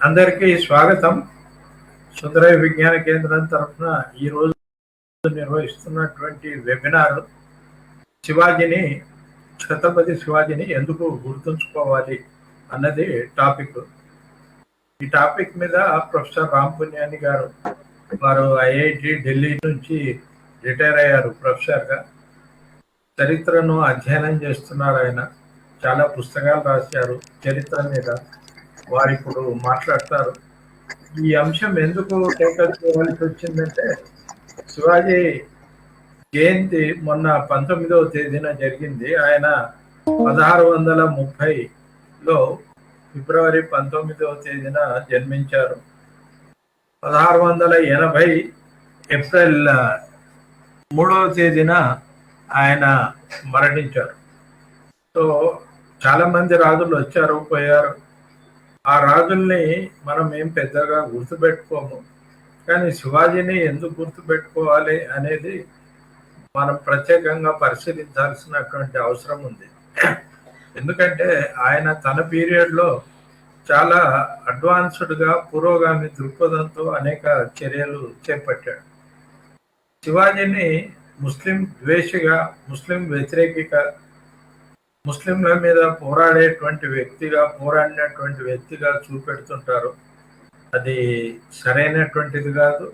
అందరికీ స్వాగతం. సుందరయ్య విజ్ఞాన కేంద్రం తరఫున ఈరోజు నిర్వహిస్తున్నటువంటి వెబినార్ శివాజీని, ఛత్రపతి శివాజీని ఎందుకు గుర్తుంచుకోవాలి అన్నది టాపిక్. ఈ టాపిక్ మీద ప్రొఫెసర్ రామ్ పున్యాని గారు, వారు ఐఐటి ఢిల్లీ నుంచి రిటైర్ అయ్యారు ప్రొఫెసర్గా. చరిత్రను అధ్యయనం చేస్తున్నారు. ఆయన చాలా పుస్తకాలు రాశారు చరిత్ర మీద. వారు ఇప్పుడు మాట్లాడతారు. ఈ అంశం ఎందుకు టేకప్ చేయవలసి వచ్చిందంటే, శివాజీ జయంతి మొన్న 19వ తేదీన జరిగింది. ఆయన 1630లో ఫిబ్రవరి 19వ తేదీన జన్మించారు. 1680 ఏప్రిల్ 3వ తేదీన ఆయన మరణించారు. సో చాలా మంది రాజులు వచ్చారు, పోయారు. ఆ రాజుల్ని మనం ఏం పెద్దగా గుర్తుపెట్టుకోము, కానీ శివాజీని ఎందుకు గుర్తుపెట్టుకోవాలి అనేది మనం ప్రత్యేకంగా పరిశీలించాల్సినటువంటి అవసరం ఉంది. ఎందుకంటే ఆయన తన పీరియడ్లో చాలా అడ్వాన్స్డ్గా, పురోగామి దృక్పథంతో అనేక చర్యలు చేపట్టాడు. శివాజీని ముస్లిం ద్వేషిగా, ముస్లిం వ్యతిరేకిగా, ముస్లింల మీద పోరాడినటువంటి వ్యక్తిగా చూపెడుతుంటారు. అది సరైనటువంటిది కాదు.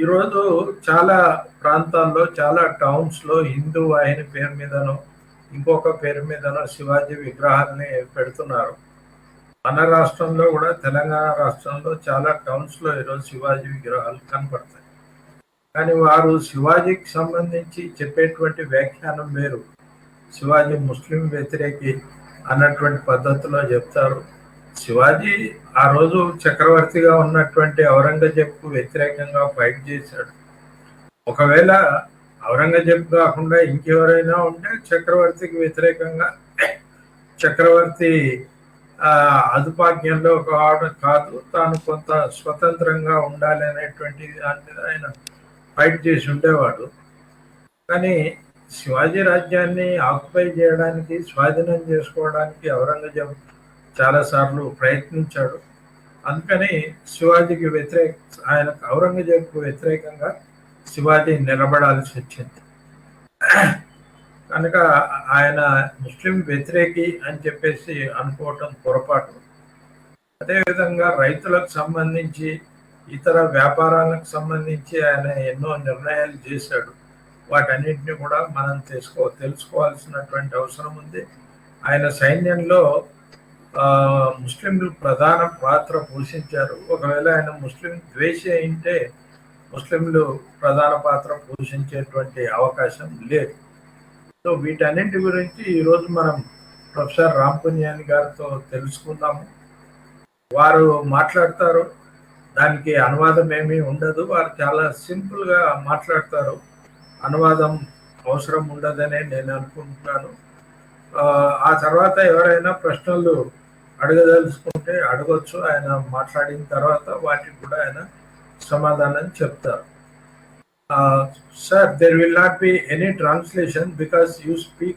ఈరోజు చాలా ప్రాంతాల్లో, చాలా టౌన్స్లో హిందూ వాహిని పేరు మీదనో ఇంకొక పేరు మీదనో శివాజీ విగ్రహాలని పెడుతున్నారు. మన రాష్ట్రంలో కూడా, తెలంగాణ రాష్ట్రంలో చాలా టౌన్స్లో ఈరోజు శివాజీ విగ్రహాలు కనపడతాయి. కానీ వారు శివాజీకి సంబంధించి చెప్పేటువంటి వ్యాఖ్యానం వేరు. శివాజీ ముస్లిం వ్యతిరేకి అన్నటువంటి పద్ధతిలో చెప్తారు. శివాజీ ఆ రోజు చక్రవర్తిగా ఉన్నటువంటి ఔరంగజేబ్కు వ్యతిరేకంగా ఫైట్ చేశాడు. ఒకవేళ ఔరంగజేబ్ కాకుండా ఇంకెవరైనా ఉంటే చక్రవర్తికి వ్యతిరేకంగా, చక్రవర్తి అదుపాజ్ఞంలో కాదు, తాను కొంత స్వతంత్రంగా ఉండాలి అనేటువంటి దాని మీద ఆయన ఫైట్ చేసి ఉండేవాడు. కానీ శివాజీ రాజ్యాన్ని ఆక్యుపై చేయడానికి, స్వాధీనం చేసుకోవడానికి ఔరంగజేబ్ చాలాసార్లు ప్రయత్నించాడు. అందుకని శివాజీకి ఆయన ఔరంగజేబ్కు వ్యతిరేకంగా శివాజీ నిలబడాల్సి వచ్చింది. కనుక ఆయన ముస్లిం వ్యతిరేకి అని చెప్పేసి అనుకోవటం పొరపాటు. అదేవిధంగా రైతులకు సంబంధించి, ఇతర వ్యాపారాలకు సంబంధించి ఆయన ఎన్నో నిర్ణయాలు చేశాడు. వాటన్నిటిని కూడా మనం తెలుసుకోవాల్సినటువంటి అవసరం ఉంది. ఆయన సైన్యంలో ముస్లింలు ప్రధాన పాత్ర పోషించారు. ఒకవేళ ఆయన ముస్లిం ద్వేషి అయితే ముస్లింలు ప్రధాన పాత్ర పోషించేటువంటి అవకాశం లేదు. సో వీటన్నింటి గురించి ఈరోజు మనం ప్రొఫెసర్ రామ్ పున్యాని గారితో తెలుసుకుందాము. వారు మాట్లాడతారు. దానికి అనువాదం ఏమీ ఉండదు. వారు చాలా సింపుల్గా మాట్లాడతారు. అనువాదం అవసరం ఉండదనే నేను అనుకుంటున్నాను. ఆ తర్వాత ఎవరైనా ప్రశ్నలు అడగదలుచుకుంటే అడగొచ్చు. ఆయన మాట్లాడిన తర్వాత వాటికి కూడా ఆయన సమాధానం చెప్తారు. Sir, there will not be any translation because you speak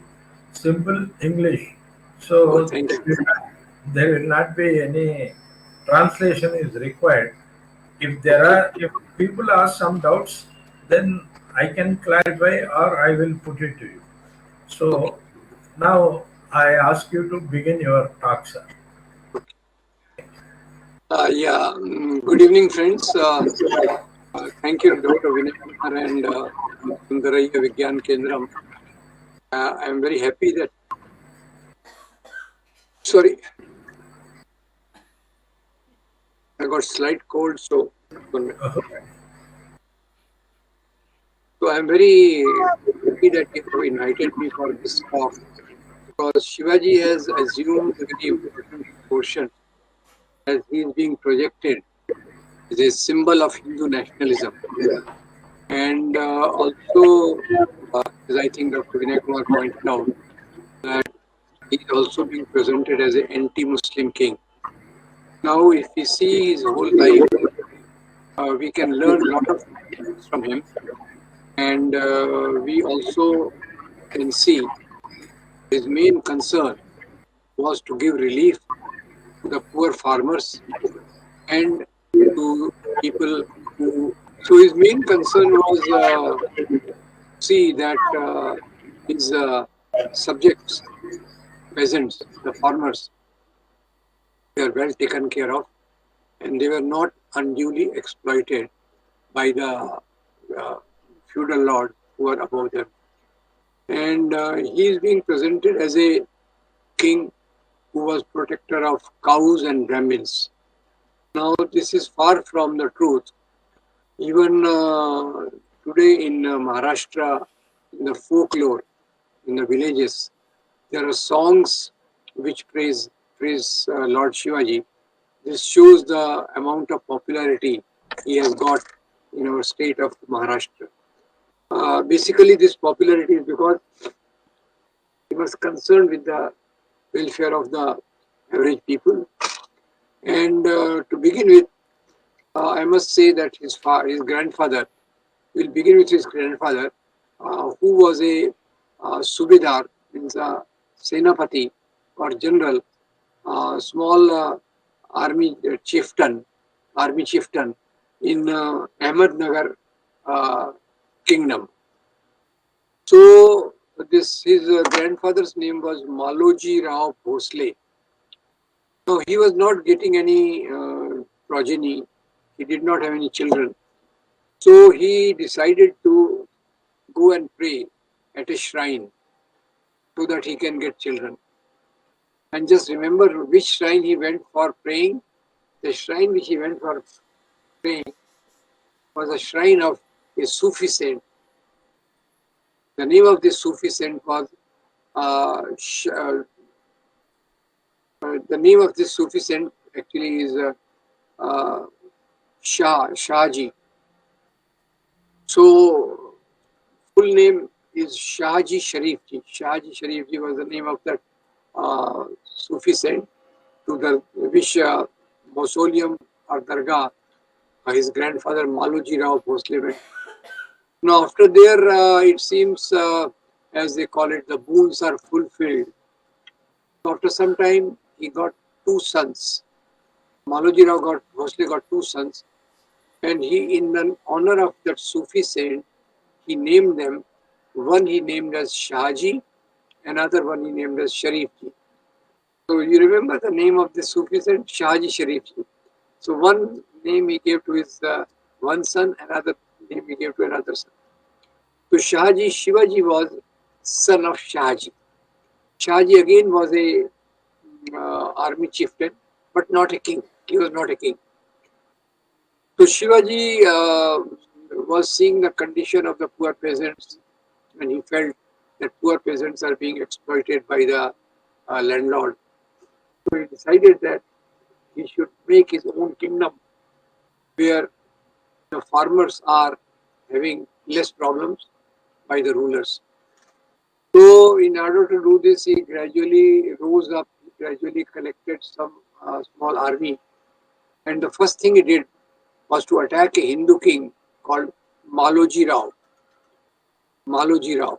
simple English. So there will not be any translation is required. If people ask some doubts, then I can clarify or I will put it to you. So now I ask you to begin your talk, sir. Good evening, friends. Thank you, Dr. Vinay Kumar and Sundaraya Vigyan Kendram. I am very happy that. Sorry, I got slight cold, so I am very happy that you have invited me for this talk, because Shivaji has assumed a very important portion as he is being projected as a symbol of Hindu nationalism. And also, as I think Dr. Vinay Kumar pointed out, that he is also being presented as an anti-Muslim king. Now, if we see his whole life, we can learn a lot of things from him. And we also can see his main concern was to give relief to the poor farmers and to people who. So his main concern was see that his subjects, peasants, the farmers, were well taken care of, and they were not unduly exploited by the uh, feudal lords who were above them. And he is being presented as a king who was protector of cows and Brahmins. Now, this is far from the truth. Even today in Maharashtra, in the folklore, in the villages, there are songs which praise Lord Shivaji. This shows the amount of popularity he has got in our state of Maharashtra. Basically, this popularity is because he was concerned with the welfare of the average people. And to begin with, I must say that his grandfather, we'll begin with his grandfather, who was a Subedar, means a Senapati or general, small chieftain, army chieftain in Ahmednagar kingdom. So his grandfather's name was Maloji Rao Bhosle. No, he was not getting any progeny. He did not have any children. So he decided to go and pray at a shrine so that he can get children. And just remember which shrine he went for praying. The shrine which he went for praying was a shrine of a Sufi saint. The name of this Sufi saint was the name of this Sufi saint actually is Shahji. So full name is Shahji Sharif Ji. Shahji Sharif Ji was the name of that Sufi saint, to the which mausoleum or dargah his grandfather Maloji Rao Bhosle went. Now after there, it seems as they call it, the boons are fulfilled. After some time, he got two sons. Maloji Rao Bhosle got two sons, and he, in the honor of that Sufi saint, he named them. One he named as Shahji, another one he named as Sharif Ji. So you remember the name of the Sufi saint, Shahji Sharif Ji. So one name he gave to his one son, another name he gave to another son. So Shahji Shivaji was son of Shahji. Shahji again was a army chieftain, but not a king. He was not a king. So Shivaji was seeing the condition of the poor peasants, and he felt that poor peasants are being exploited by the landlord. So he decided that he should make his own kingdom where the farmers are having less problems by the rulers. So in order to do this, he gradually rose up, he gradually collected some small army. And the first thing he did was to attack a Hindu king called Maloji Rao. Maloji Rao.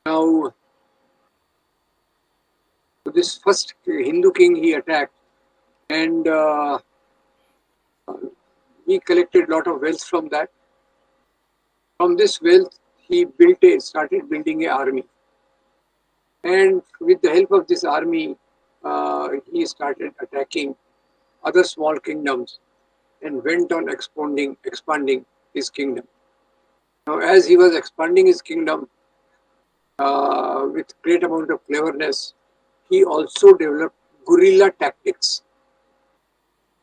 Now, this first Hindu king he attacked, and he collected a lot of wealth from that. From this wealth, he started building an army. And with the help of this army, he started attacking other small kingdoms and went on expanding his kingdom. Now, as he was expanding his kingdom with great amount of cleverness, he also developed guerrilla tactics.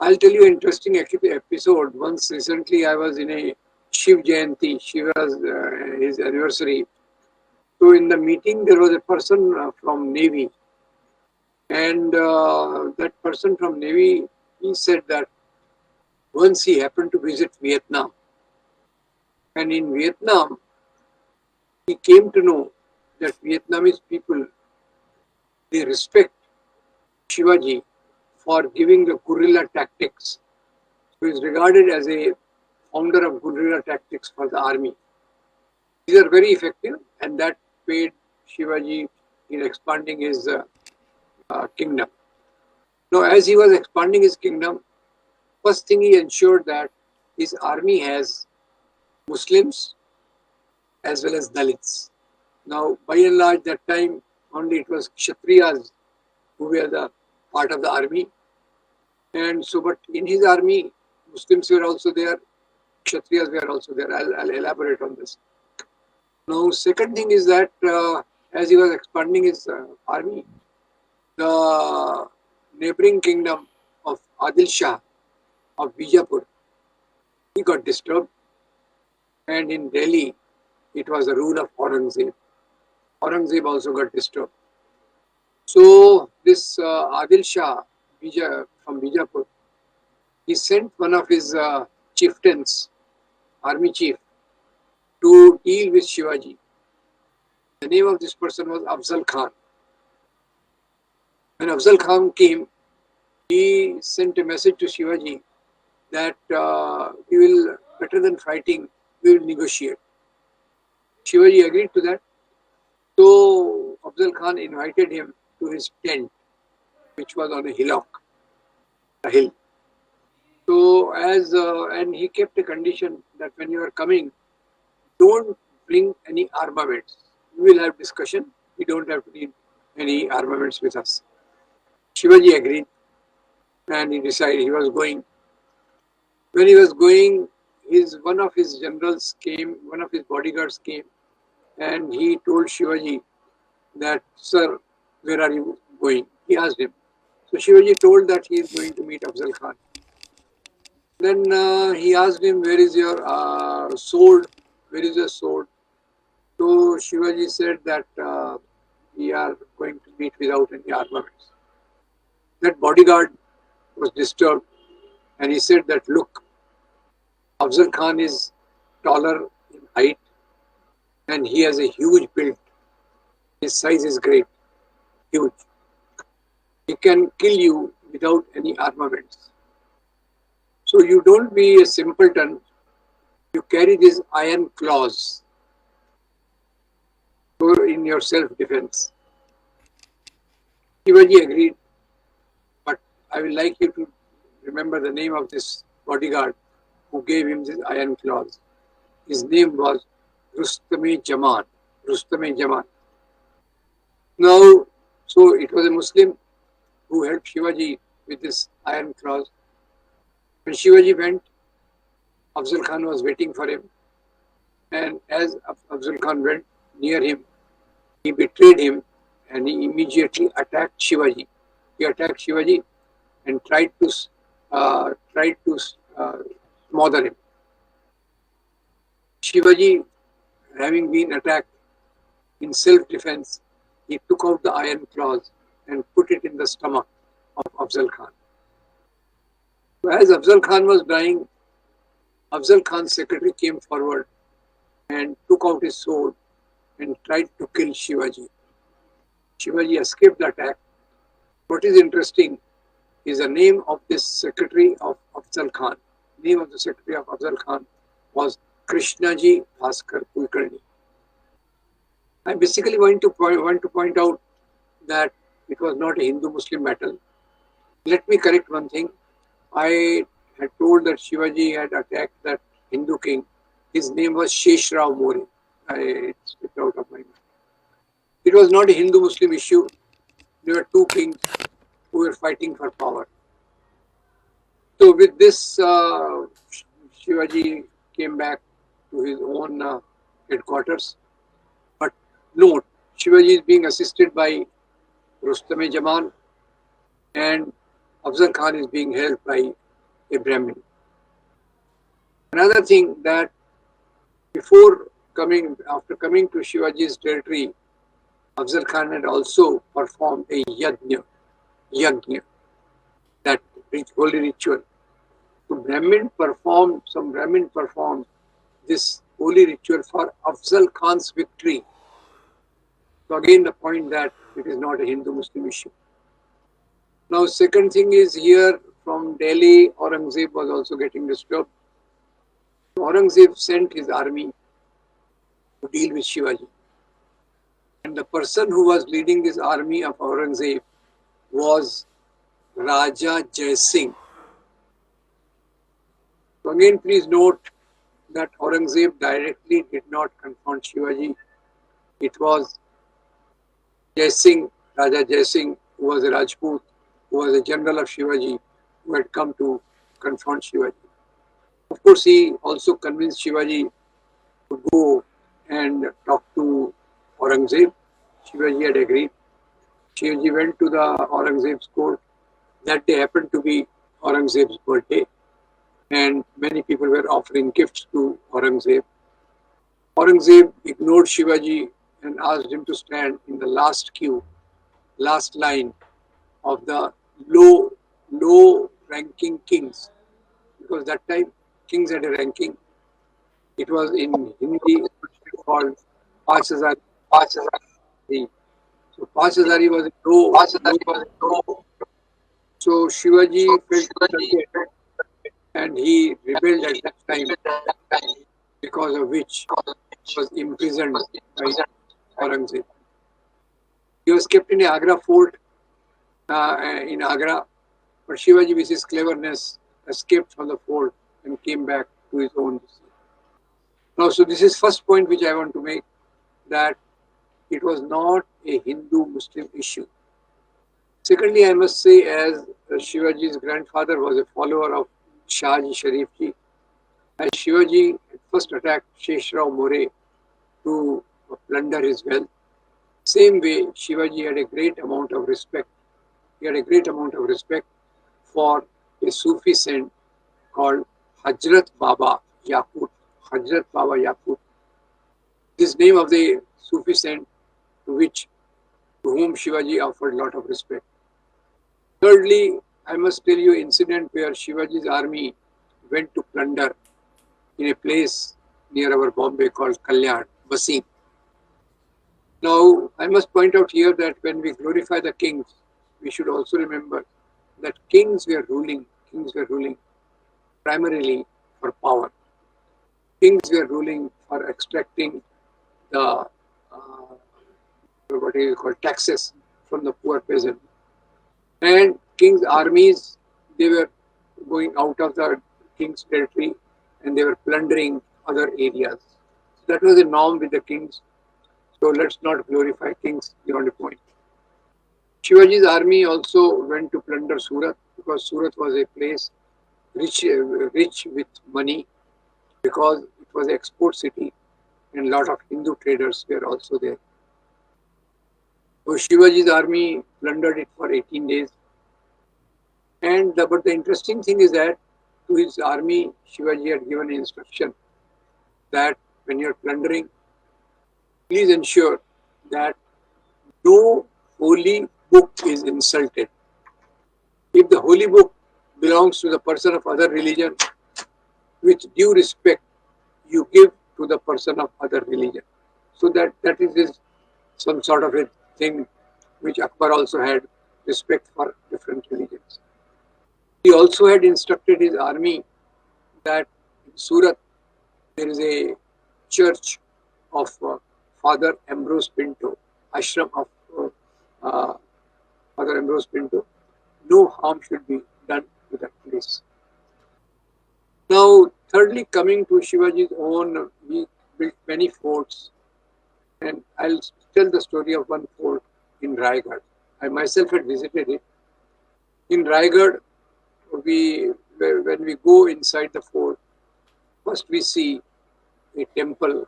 I'll tell you an interesting episode. Once recently, I was in a Shiv Jayanti, Shiva's his anniversary. So in the meeting, there was a person from Navy, and that person from Navy, he said that once he happened to visit Vietnam, and in Vietnam, he came to know that Vietnamese people, they respect Shivaji for giving the guerrilla tactics. So he is regarded as a founder of guerrilla tactics for the army. These are very effective, and that paid Shivaji in expanding his kingdom. Now, as he was expanding his kingdom, First thing, he ensured that his army has Muslims as well as Dalits. Now, by and large, that time only it was Kshatriyas who were the part of the army. And so, but in his army, Muslims were also there, Kshatriyas were also there. I'll elaborate on this. Now, second thing is that as he was expanding his army, the neighboring kingdom of Adil Shah of Bijapur, he got disturbed, and in Delhi, it was the rule of Aurangzeb. Aurangzeb also got disturbed. So this Adil Shah from Bijapur, he sent one of his chieftains, army chief, to deal with Shivaji. The name of this person was Afzal Khan. When Afzal Khan came, he sent a message to Shivaji that we will, better than fighting, we will negotiate. Shivaji agreed to that. So Afzal Khan invited him to his tent, which was on a hillock, a hill. So and he kept a condition that when you are coming, don't bring any armaments. We will have discussion. We don't have to need any armaments with us. Shivaji agreed, and he decided he was going. When he was going, one of his generals came, one of his bodyguards came, and he told Shivaji that, "Sir, where are you going?" He asked him. So Shivaji told that he is going to meet Afzal Khan. Then he asked him, "Where is your sword? Where is your sword?" So Shivaji said that we are going to meet without any armaments. That bodyguard was disturbed, and he said that, "Look, Afzal Khan is taller in height, and he has a huge build. His size is great, huge. He can kill you without any armaments. So you don't be a simpleton. You carry these iron claws in your self-defense." Shivaji agreed, but I would like you to remember the name of this bodyguard who gave him these iron claws. His name was Rustam-e-Jaman. Rustam-e-Jaman. Now, so it was a Muslim who helped Shivaji with this iron claws. When Shivaji went, Afzal Khan was waiting for him, and as Afzal Khan went near him, he betrayed him, and he immediately attacked Shivaji. He attacked Shivaji and tried to smother him. Shivaji, having been attacked, in self-defense, he took out the iron claws and put it in the stomach of Afzal Khan. So as Afzal Khan was dying, Afzal Khan's secretary came forward and took out his sword and tried to kill Shivaji. Shivaji escaped the attack. What is interesting is the name of this secretary of Afzal Khan. The name of the secretary of Afzal Khan was Krishnaji Bhaskar Kulkarni. I basically want to point out that it was not a Hindu-Muslim battle. Let me correct one thing. I had told that Shivaji had attacked that Hindu king. His name was Sheshrao More. It slipped out of my mind. It was not a Hindu-Muslim issue. There were two kings who were fighting for power. So with this, Shivaji came back to his own headquarters. But note, Shivaji is being assisted by Rustam-e-Jaman, and Afzal Khan is being helped by a Brahmin. Another thing that after coming to Shivaji's territory, Afzal Khan had also performed a yajna, that holy ritual. So some Brahmin performed this holy ritual for Afzal Khan's victory. So again, the point that it is not a Hindu-Muslim issue. Now, second thing is here from Delhi, Aurangzeb was also getting disturbed. Aurangzeb sent his army to deal with Shivaji. And the person who was leading this army of Aurangzeb was Raja Jai Singh. So again, please note that Aurangzeb directly did not confront Shivaji. It was Jai Singh, Raja Jai Singh, who was a Rajput, who was a general of Shivaji, who had come to confront Shivaji. Of course, he also convinced Shivaji to go and talk to Aurangzeb. Shivaji had agreed. Shivaji went to the Aurangzeb's court. That day happened to be Aurangzeb's birthday, and many people were offering gifts to Aurangzeb. Aurangzeb ignored Shivaji and asked him to stand in the last queue, last line of the low-ranking kings, because that time kings had a ranking. It was in Hindi called Paanch Hazar. So Paanch Hazari was a low. So Shivaji felt offended and he rebelled at that time, because of which he was imprisoned by Aurangzeb. He was kept in Agra fort in Agra, but Shivaji, with his cleverness, escaped from the fort and came back to his own city. Now, so this is first point which I want to make, that it was not a Hindu-Muslim issue. Secondly, I must say, as Shivaji's grandfather was a follower of Shahji Sharif ji, as Shivaji first attacked Sheshrao More to plunder his wealth, same way Shivaji had a great amount of respect. He had a great amount of respect for a Sufi saint called Hazrat Baba Yaqut. Hazrat Baba Yaqut. This name of the Sufi saint to whom Shivaji offered a lot of respect. Thirdly, I must tell you an incident where Shivaji's army went to plunder in a place near our Bombay called Kalyan, Basim. Now, I must point out here that when we glorify the kings, we should also remember that kings were ruling primarily for power. Kings were ruling for extracting the what is called taxes from the poor peasant. And king's armies, they were going out of the king's territory and they were plundering other areas. That was a norm with the kings. So let's not glorify kings beyond a point. Shivaji's army also went to plunder Surat, because Surat was a place rich with money, because it was an export city and a lot of Hindu traders were also there. So Shivaji's army plundered it for 18 days. But the interesting thing is that to his army, Shivaji had given an instruction that when you are plundering, please ensure that no holy book is insulted. If the holy book belongs to the person of other religion, with due respect, you give to the person of other religion. So that is some sort of a thing which Akbar also had, respect for different religions. He also had instructed his army that in Surat there is a church of Father Ambrose Pinto, ashram of Father Ambrose Pinto. No harm should be done to that place. Now, thirdly, coming to Shivaji's own, he built many forts, and I'll tell the story of one fort in Raigad. I myself had visited it. In Raigad, when we go inside the fort, first we see a temple,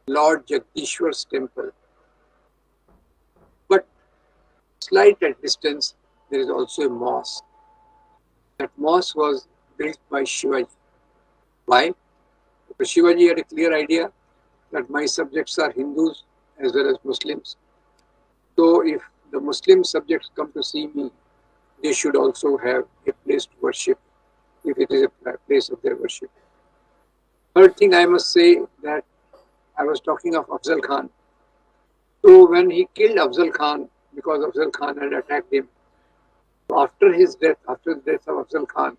Lord Jagdishwar's temple. But slight at distance, there is also a mosque. That mosque was built by Shivaji. Why? Because Shivaji had a clear idea that my subjects are Hindus as well as Muslims. So if the Muslim subjects come to see me, they should also have a place to worship, if it is a place of their worship. Third thing I must say, that I was talking of Afzal Khan. So when he killed Afzal Khan, because Afzal Khan had attacked him, after the death of Afzal Khan,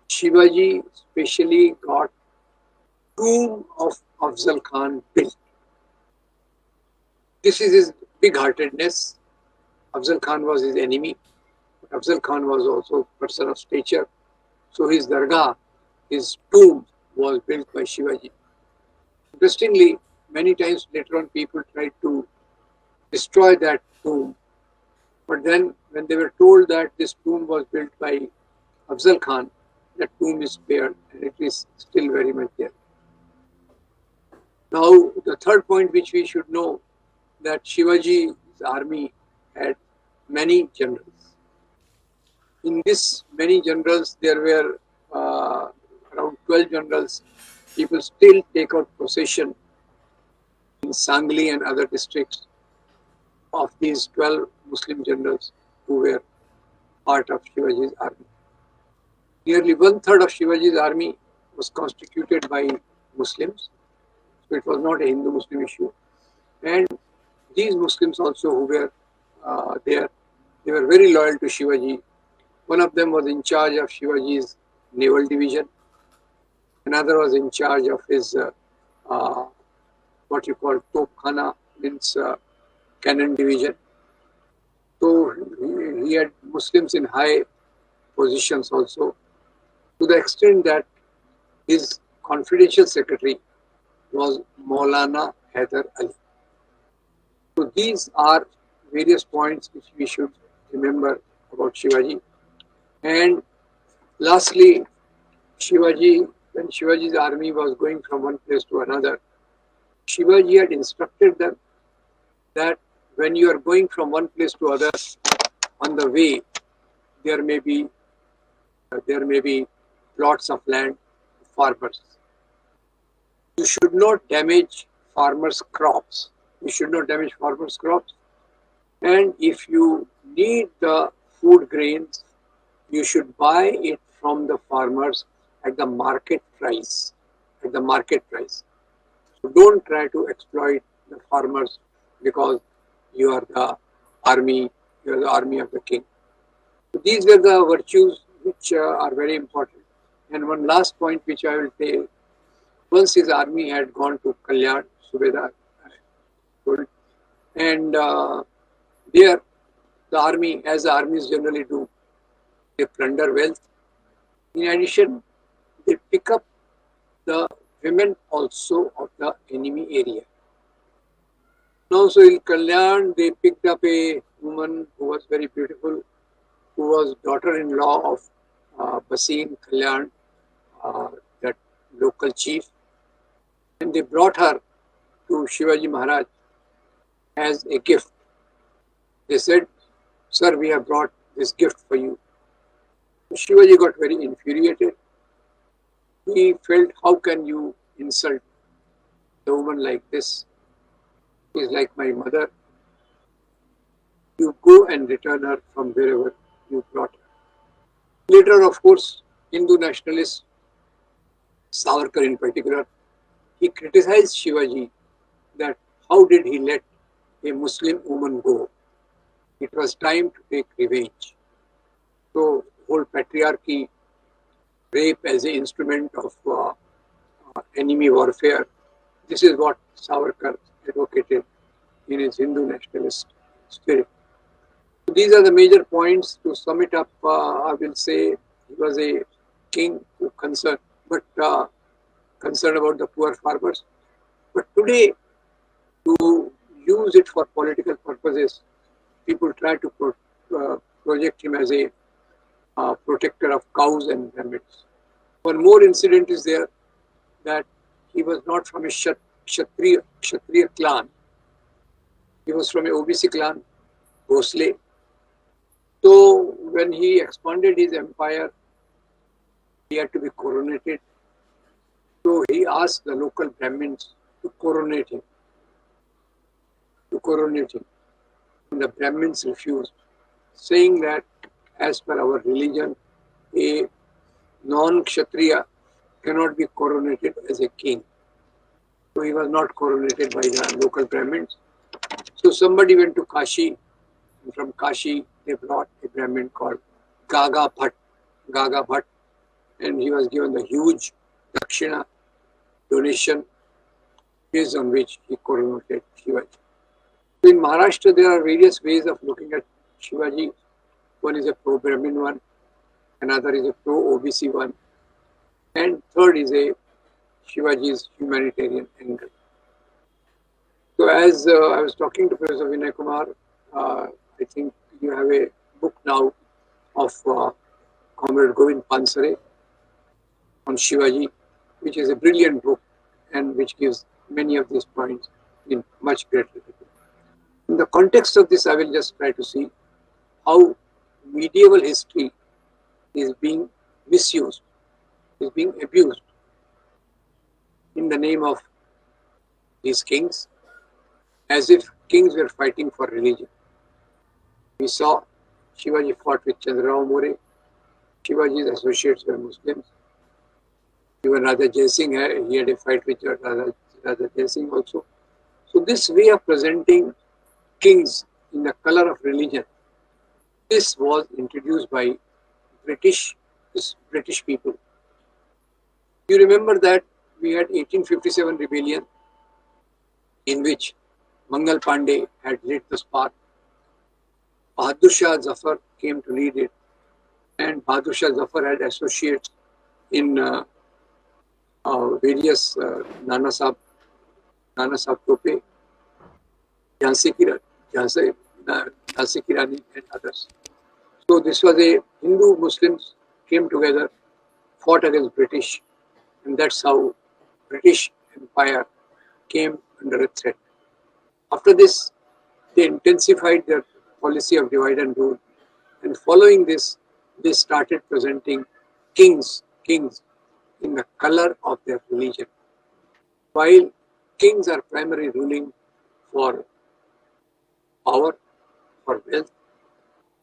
Shivaji specially got tomb of Afzal Khan built. This is his big-heartedness. Afzal Khan was his enemy. Afzal Khan was also a person of stature. So his dargah his tomb was built by Shivaji. Interestingly, many times later on people tried to destroy that tomb, but then when they were told that this tomb was built by Afzal Khan, that tomb is spared and it is still very much there. Now, the third point which we should know, that Shivaji's army had many generals. In this many generals, there were around 12 generals. People still take out possession in Sangli and other districts of these 12 Muslim generals who were part of Shivaji's army. Nearly 1/3 of Shivaji's army was constituted by Muslims, so it was not a Hindu-Muslim issue. And these Muslims also who were there, they were very loyal to Shivaji. One of them was in charge of Shivaji's naval division. Another was in charge of his what you call Topkhana, means cannon division. So he had Muslims in high positions also, to the extent that his confidential secretary was Maulana Haider Ali. So these are various points which we should remember about Shivaji. And lastly, Shivaji, when Shivaji's army was going from one place to another, Shivaji had instructed them that when you are going from one place to other, on the way there may be plots of land, farmers. You should not damage farmers' crops. You should not damage farmers' crops. And if you need the food grains, you should buy it from the farmers at the market price. At the market price. So don't try to exploit the farmers because you are the army. You are the army of the king. So these were the virtues which are very important. And one last point which I will say: once his army had gone to Kalyan, Subedar, and there the army, as the armies generally do, they plunder wealth. In addition, they pick up the women also of the enemy area. Now, so in Kalyan, they picked up a woman who was very beautiful, who was daughter-in-law of Basim Kalyan, that local chief, and they brought her to Shivaji Maharaj as a gift. They said, "Sir, we have brought this gift for you." Shivaji got very infuriated. He felt, how can you insult a woman like this? She is like my mother. You go and return her from wherever you brought her. Later, of course, Hindu nationalists, Savarkar in particular, he criticized Shivaji that how did he let a Muslim woman go? It was time to take revenge. So, whole patriarchy, rape as an instrument of enemy warfare, this is what Savarkar advocated in his Hindu nationalist spirit. So these are the major points. To sum it up, I will say he was a king who concerned about the poor farmers. But today, to use it for political purposes, people try to project him as a protector of cows and Brahmins. One more incident is there, that he was not from a Kshatriya clan. He was from a OBC clan, Bhosle. So when he expanded his empire, he had to be coronated. So he asked the local Brahmins to coronate him. And the Brahmins refused, saying that as per our religion, a non-Kshatriya cannot be coronated as a king. So he was not coronated by the local Brahmins. So somebody went to Kashi, and from Kashi they brought a Brahmin called Gaga Bhatt, and he was given the huge Dakshina donation, based on which he coronated Shivaji. So in Maharashtra, there are various ways of looking at Shivaji. One is a pro-Brahmin one, another is a pro-OBC one, and third is a Shivaji's humanitarian angle. So as I was talking to Professor Vinay Kumar, I think you have a book now of Comrade Govind Pansare on Shivaji, which is a brilliant book and which gives many of these points in much greater detail. In the context of this, I will just try to see how medieval history is being misused, is being abused in the name of these kings, as if kings were fighting for religion. We saw Shivaji fought with Chandrarao More. Shivaji's associates were Muslims. Even Raja Jai Singh, he had a fight with Raja Jai Singh also. So this way of presenting kings in the color of religion, this was introduced by British people. You remember that we had 1857 rebellion in which Mangal Pandey had lit the spark. Bahadur Shah Zafar came to lead it, and Bahadur Shah Zafar had associates in various Nana Sahib Tope, Jhansi Ki Rani and others. So this was a Hindu Muslims came together, fought against British, and that's how British Empire came under a threat. After this, they intensified their policy of divide and rule, and following this, they started presenting kings in the color of their religion. While kings are primarily ruling for power, for wealth,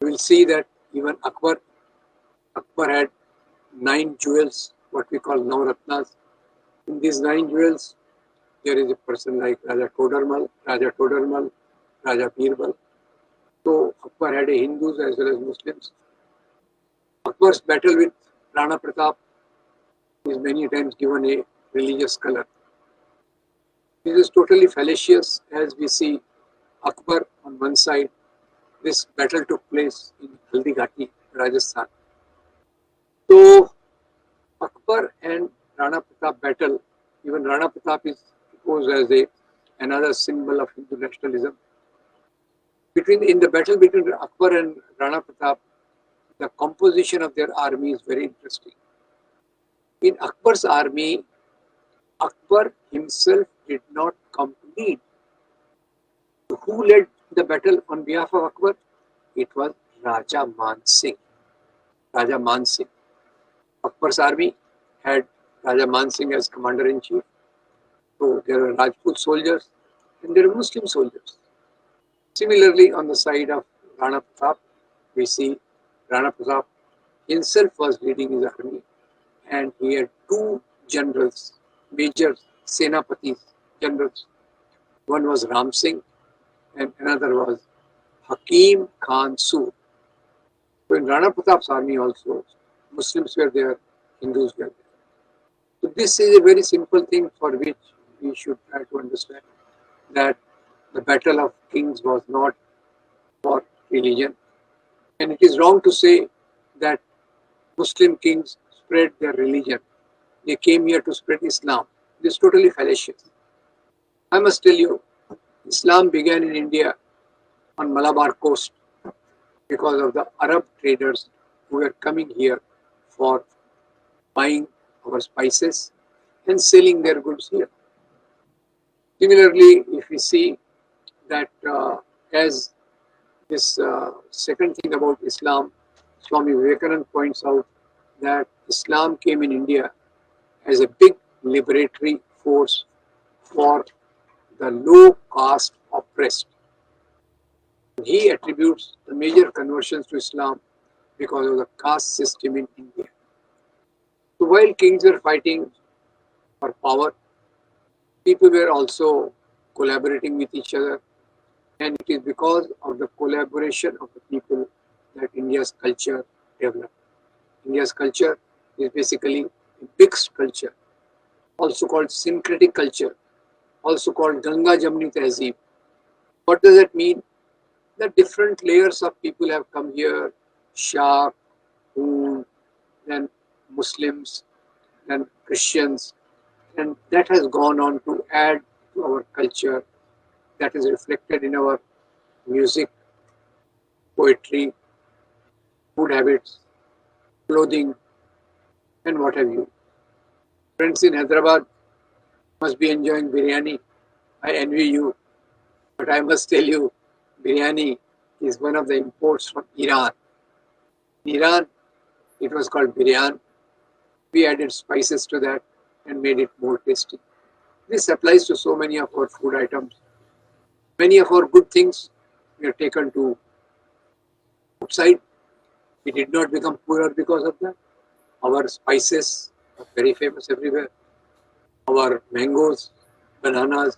you will see that even Akbar had 9 jewels, what we call Navratnas. In these 9 jewels, there is a person like Raja Todarmal, Raja Birbal. So Akbar had a Hindus as well as Muslims. Akbar's battle with Rana Pratap is many times given a religious color. This is totally fallacious, as we see Akbar on one side. This battle took place in Haldighati, Rajasthan. So Akbar and Rana Pratap battle, even Rana Pratap is proposed as another symbol of Hindu nationalism. In the battle between Akbar and Rana Pratap, the composition of their army is very interesting. In Akbar's army, Akbar himself did not come to lead. Who led the battle on behalf of Akbar? It was Raja Man Singh. Raja Man Singh. Akbar's army had Raja Man Singh as commander-in-chief. So there were Rajput soldiers and there were Muslim soldiers. Similarly, on the side of Rana Pratap, we see Rana Pratap himself was leading his army, and he had 2 generals, major Senapatis, generals. One was Ram Singh and another was Hakim Khan Sur. So in Rana Pratap's army also, Muslims were there, Hindus were there. So this is a very simple thing for which we should try to understand that the battle of kings was not for religion. And it is wrong to say that Muslim kings spread their religion. They came here to spread Islam. This is totally fallacious. I must tell you, Islam began in India on Malabar coast because of the Arab traders who were coming here for buying our spices and selling their goods here. Similarly, if we see that as this second thing about Islam, Swami Vivekananda points out that Islam came in India as a big liberatory force for the low caste oppressed. He attributes the major conversions to Islam because of the caste system in India. So while kings were fighting for power, people were also collaborating with each other, and it is because of the collaboration of the people that India's culture developed. India's culture is basically a mixed culture, also called syncretic culture, also called Ganga Jamni Tehzeeb. What does that mean? That different layers of people have come here, Shah, Hoon, then Muslims, then Christians, and that has gone on to add to our culture. That is reflected in our music, poetry, food habits, clothing, and what have you. Friends in Hyderabad must be enjoying biryani. I envy you, but I must tell you, biryani is one of the imports from Iran. In Iran, it was called biryan. We added spices to that and made it more tasty. This applies to so many of our food items. Many of our good things we have taken to outside. We did not become poorer because of that. Our spices are very famous everywhere. Our mangoes, bananas,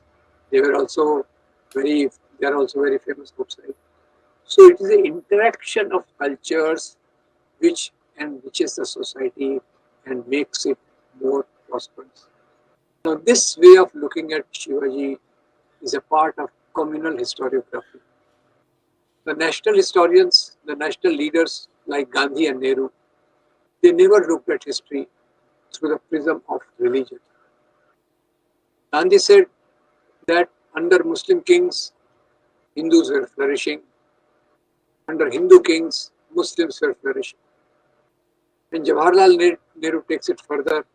they were also they are also very famous outside. So it is an interaction of cultures which enriches the society and makes it more prosperous. Now, this way of looking at Shivaji is a part of communal historiography. The national historians, the national leaders like Gandhi and Nehru, they never looked at history through the prism of religion. Gandhi said that under Muslim kings, Hindus were flourishing. Under Hindu kings, Muslims were flourishing. And Jawaharlal Nehru takes it further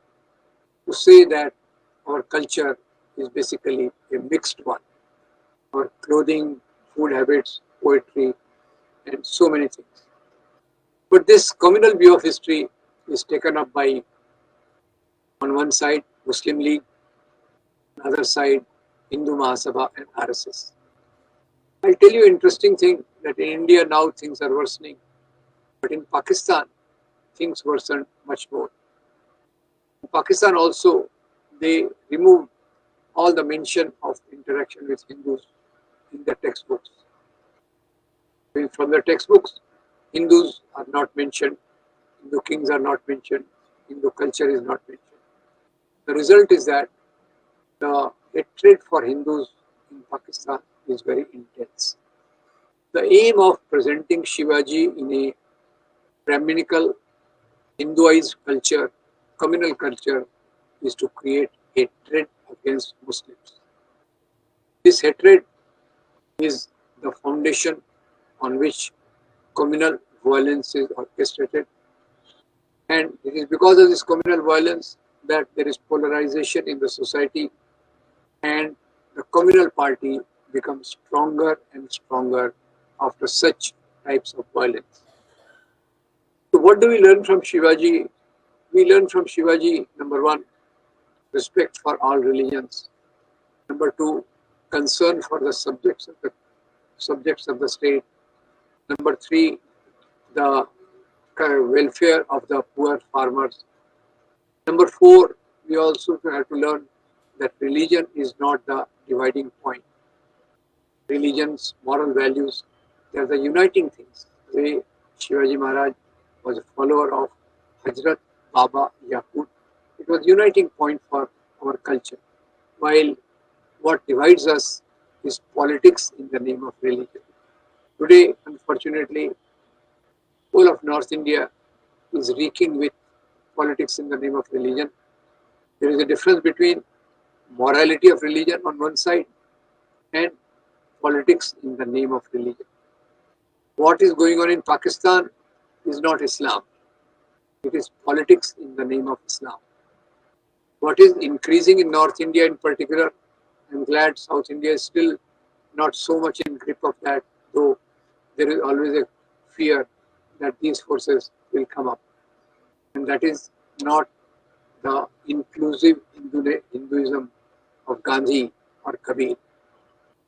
to say that our culture is basically a mixed one. Our clothing, food habits, poetry, and so many things. But this communal view of history is taken up by, on one side, Muslim League, on the other side, Hindu Mahasabha and RSS. I'll tell you an interesting thing that in India now things are worsening, but in Pakistan things worsened much more. In Pakistan also they removed all the mention of interaction with Hindus in the textbooks. From the textbooks, Hindus are not mentioned, Hindu kings are not mentioned, Hindu culture is not mentioned. The result is that the hatred for Hindus in Pakistan is very intense. The aim of presenting Shivaji in a Brahminical, Hinduized culture, communal culture, is to create hatred against Muslims. This hatred is the foundation on which communal violence is orchestrated. And it is because of this communal violence that there is polarization in the society, and the communal party becomes stronger and stronger after such types of violence. So what do we learn from Shivaji? We learn from Shivaji, number one, respect for all religions. Number two, concern for the subjects of the state. Number three, the welfare of the poor farmers. Number four, we also have to learn that religion is not the dividing point. Religions, moral values, they are the uniting things. The way Shivaji Maharaj was a follower of Hazrat Baba Yakut, it was uniting point for our culture. While what divides us is politics in the name of religion. Today, unfortunately, whole of North India is reeking with politics in the name of religion. There is a difference between morality of religion on one side and politics in the name of religion. What is going on in Pakistan is not Islam. It is politics in the name of Islam. What is increasing in North India in particular, I'm glad South India is still not so much in grip of that, though there is always a fear that these forces will come up. And that is not the inclusive Hinduism of Gandhi or Kabir.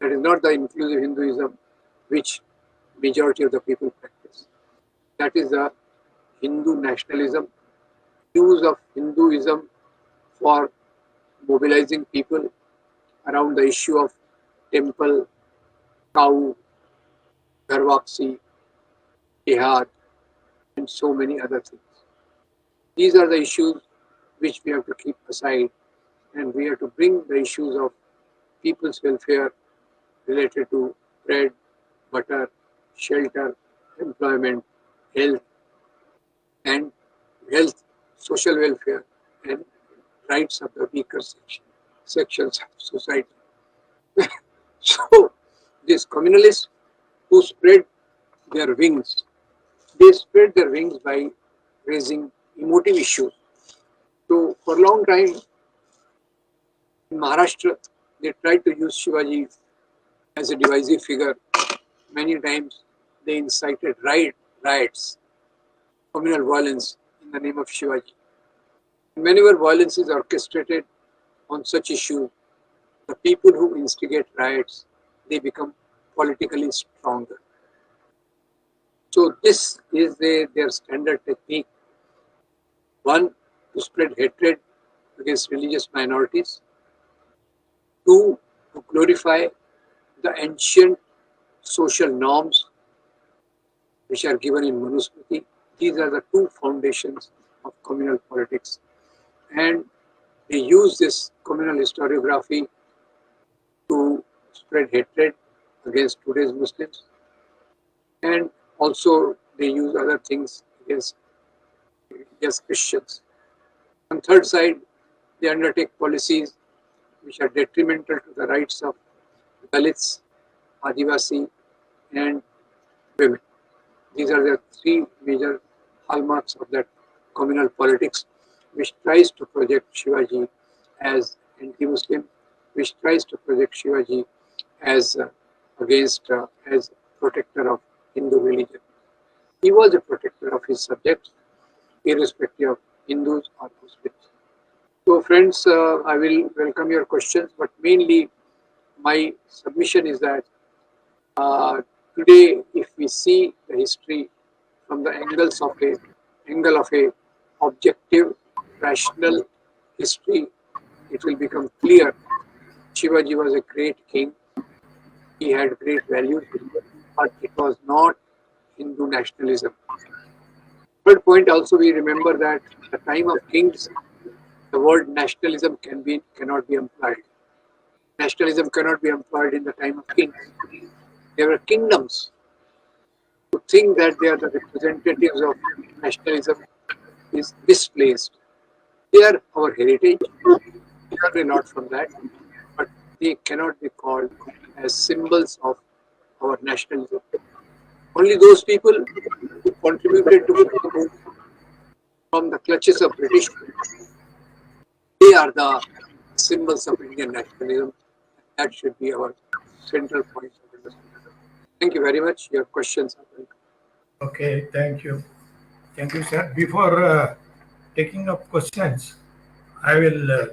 That is not the inclusive Hinduism which majority of the people practice. That is the Hindu nationalism, use of Hinduism for mobilizing people around the issue of temple, cow, Garwaksi, jihad, and so many other things. These are the issues which we have to keep aside, and we have to bring the issues of people's welfare related to bread, butter, shelter, employment, health, social welfare, and rights of the weaker sections of society. So these communalists who spread their wings, they spread their wings by raising emotive issues. So for a long time in Maharashtra, they tried to use Shivaji as a divisive figure. Many times they incited riots, communal violence in the name of Shivaji. Whenever violence is orchestrated on such issues, the people who instigate riots, they become politically stronger. So this is their standard technique. One, to spread hatred against religious minorities. Two, to glorify the ancient social norms which are given in Manusmriti. These are the two foundations of communal politics. And they use this communal historiography to spread hatred against today's Muslims. And also they use other things against Christians. On the third side, they undertake policies which are detrimental to the rights of Dalits, Adivasi, and women. These are the three major hallmarks of that communal politics, which tries to project Shivaji as anti-Muslim, which tries to project Shivaji as as protector of Hindu religion. He was a protector of his subjects, irrespective of Hindus or Muslims. So friends, I will welcome your questions, but mainly my submission is that today, if we see the history from the angle of a objective, rational history, it will become clear Shivaji was a great king. He had great values, but it was not Hindu nationalism. Third point, also we remember that at the time of kings, the word nationalism cannot be employed. Nationalism cannot be employed in the time of kings. There were kingdoms. To think that they are the representatives of nationalism is misplaced. They are our heritage. We are not from that, but they cannot be called as symbols of our nationalism. Only those people who contributed to freedom from the clutches of British, they are the symbols of Indian nationalism. That should be our central point of understanding. Thank you very much. Your questions are welcome. Okay, thank you. Thank you, sir. Before taking up questions, I will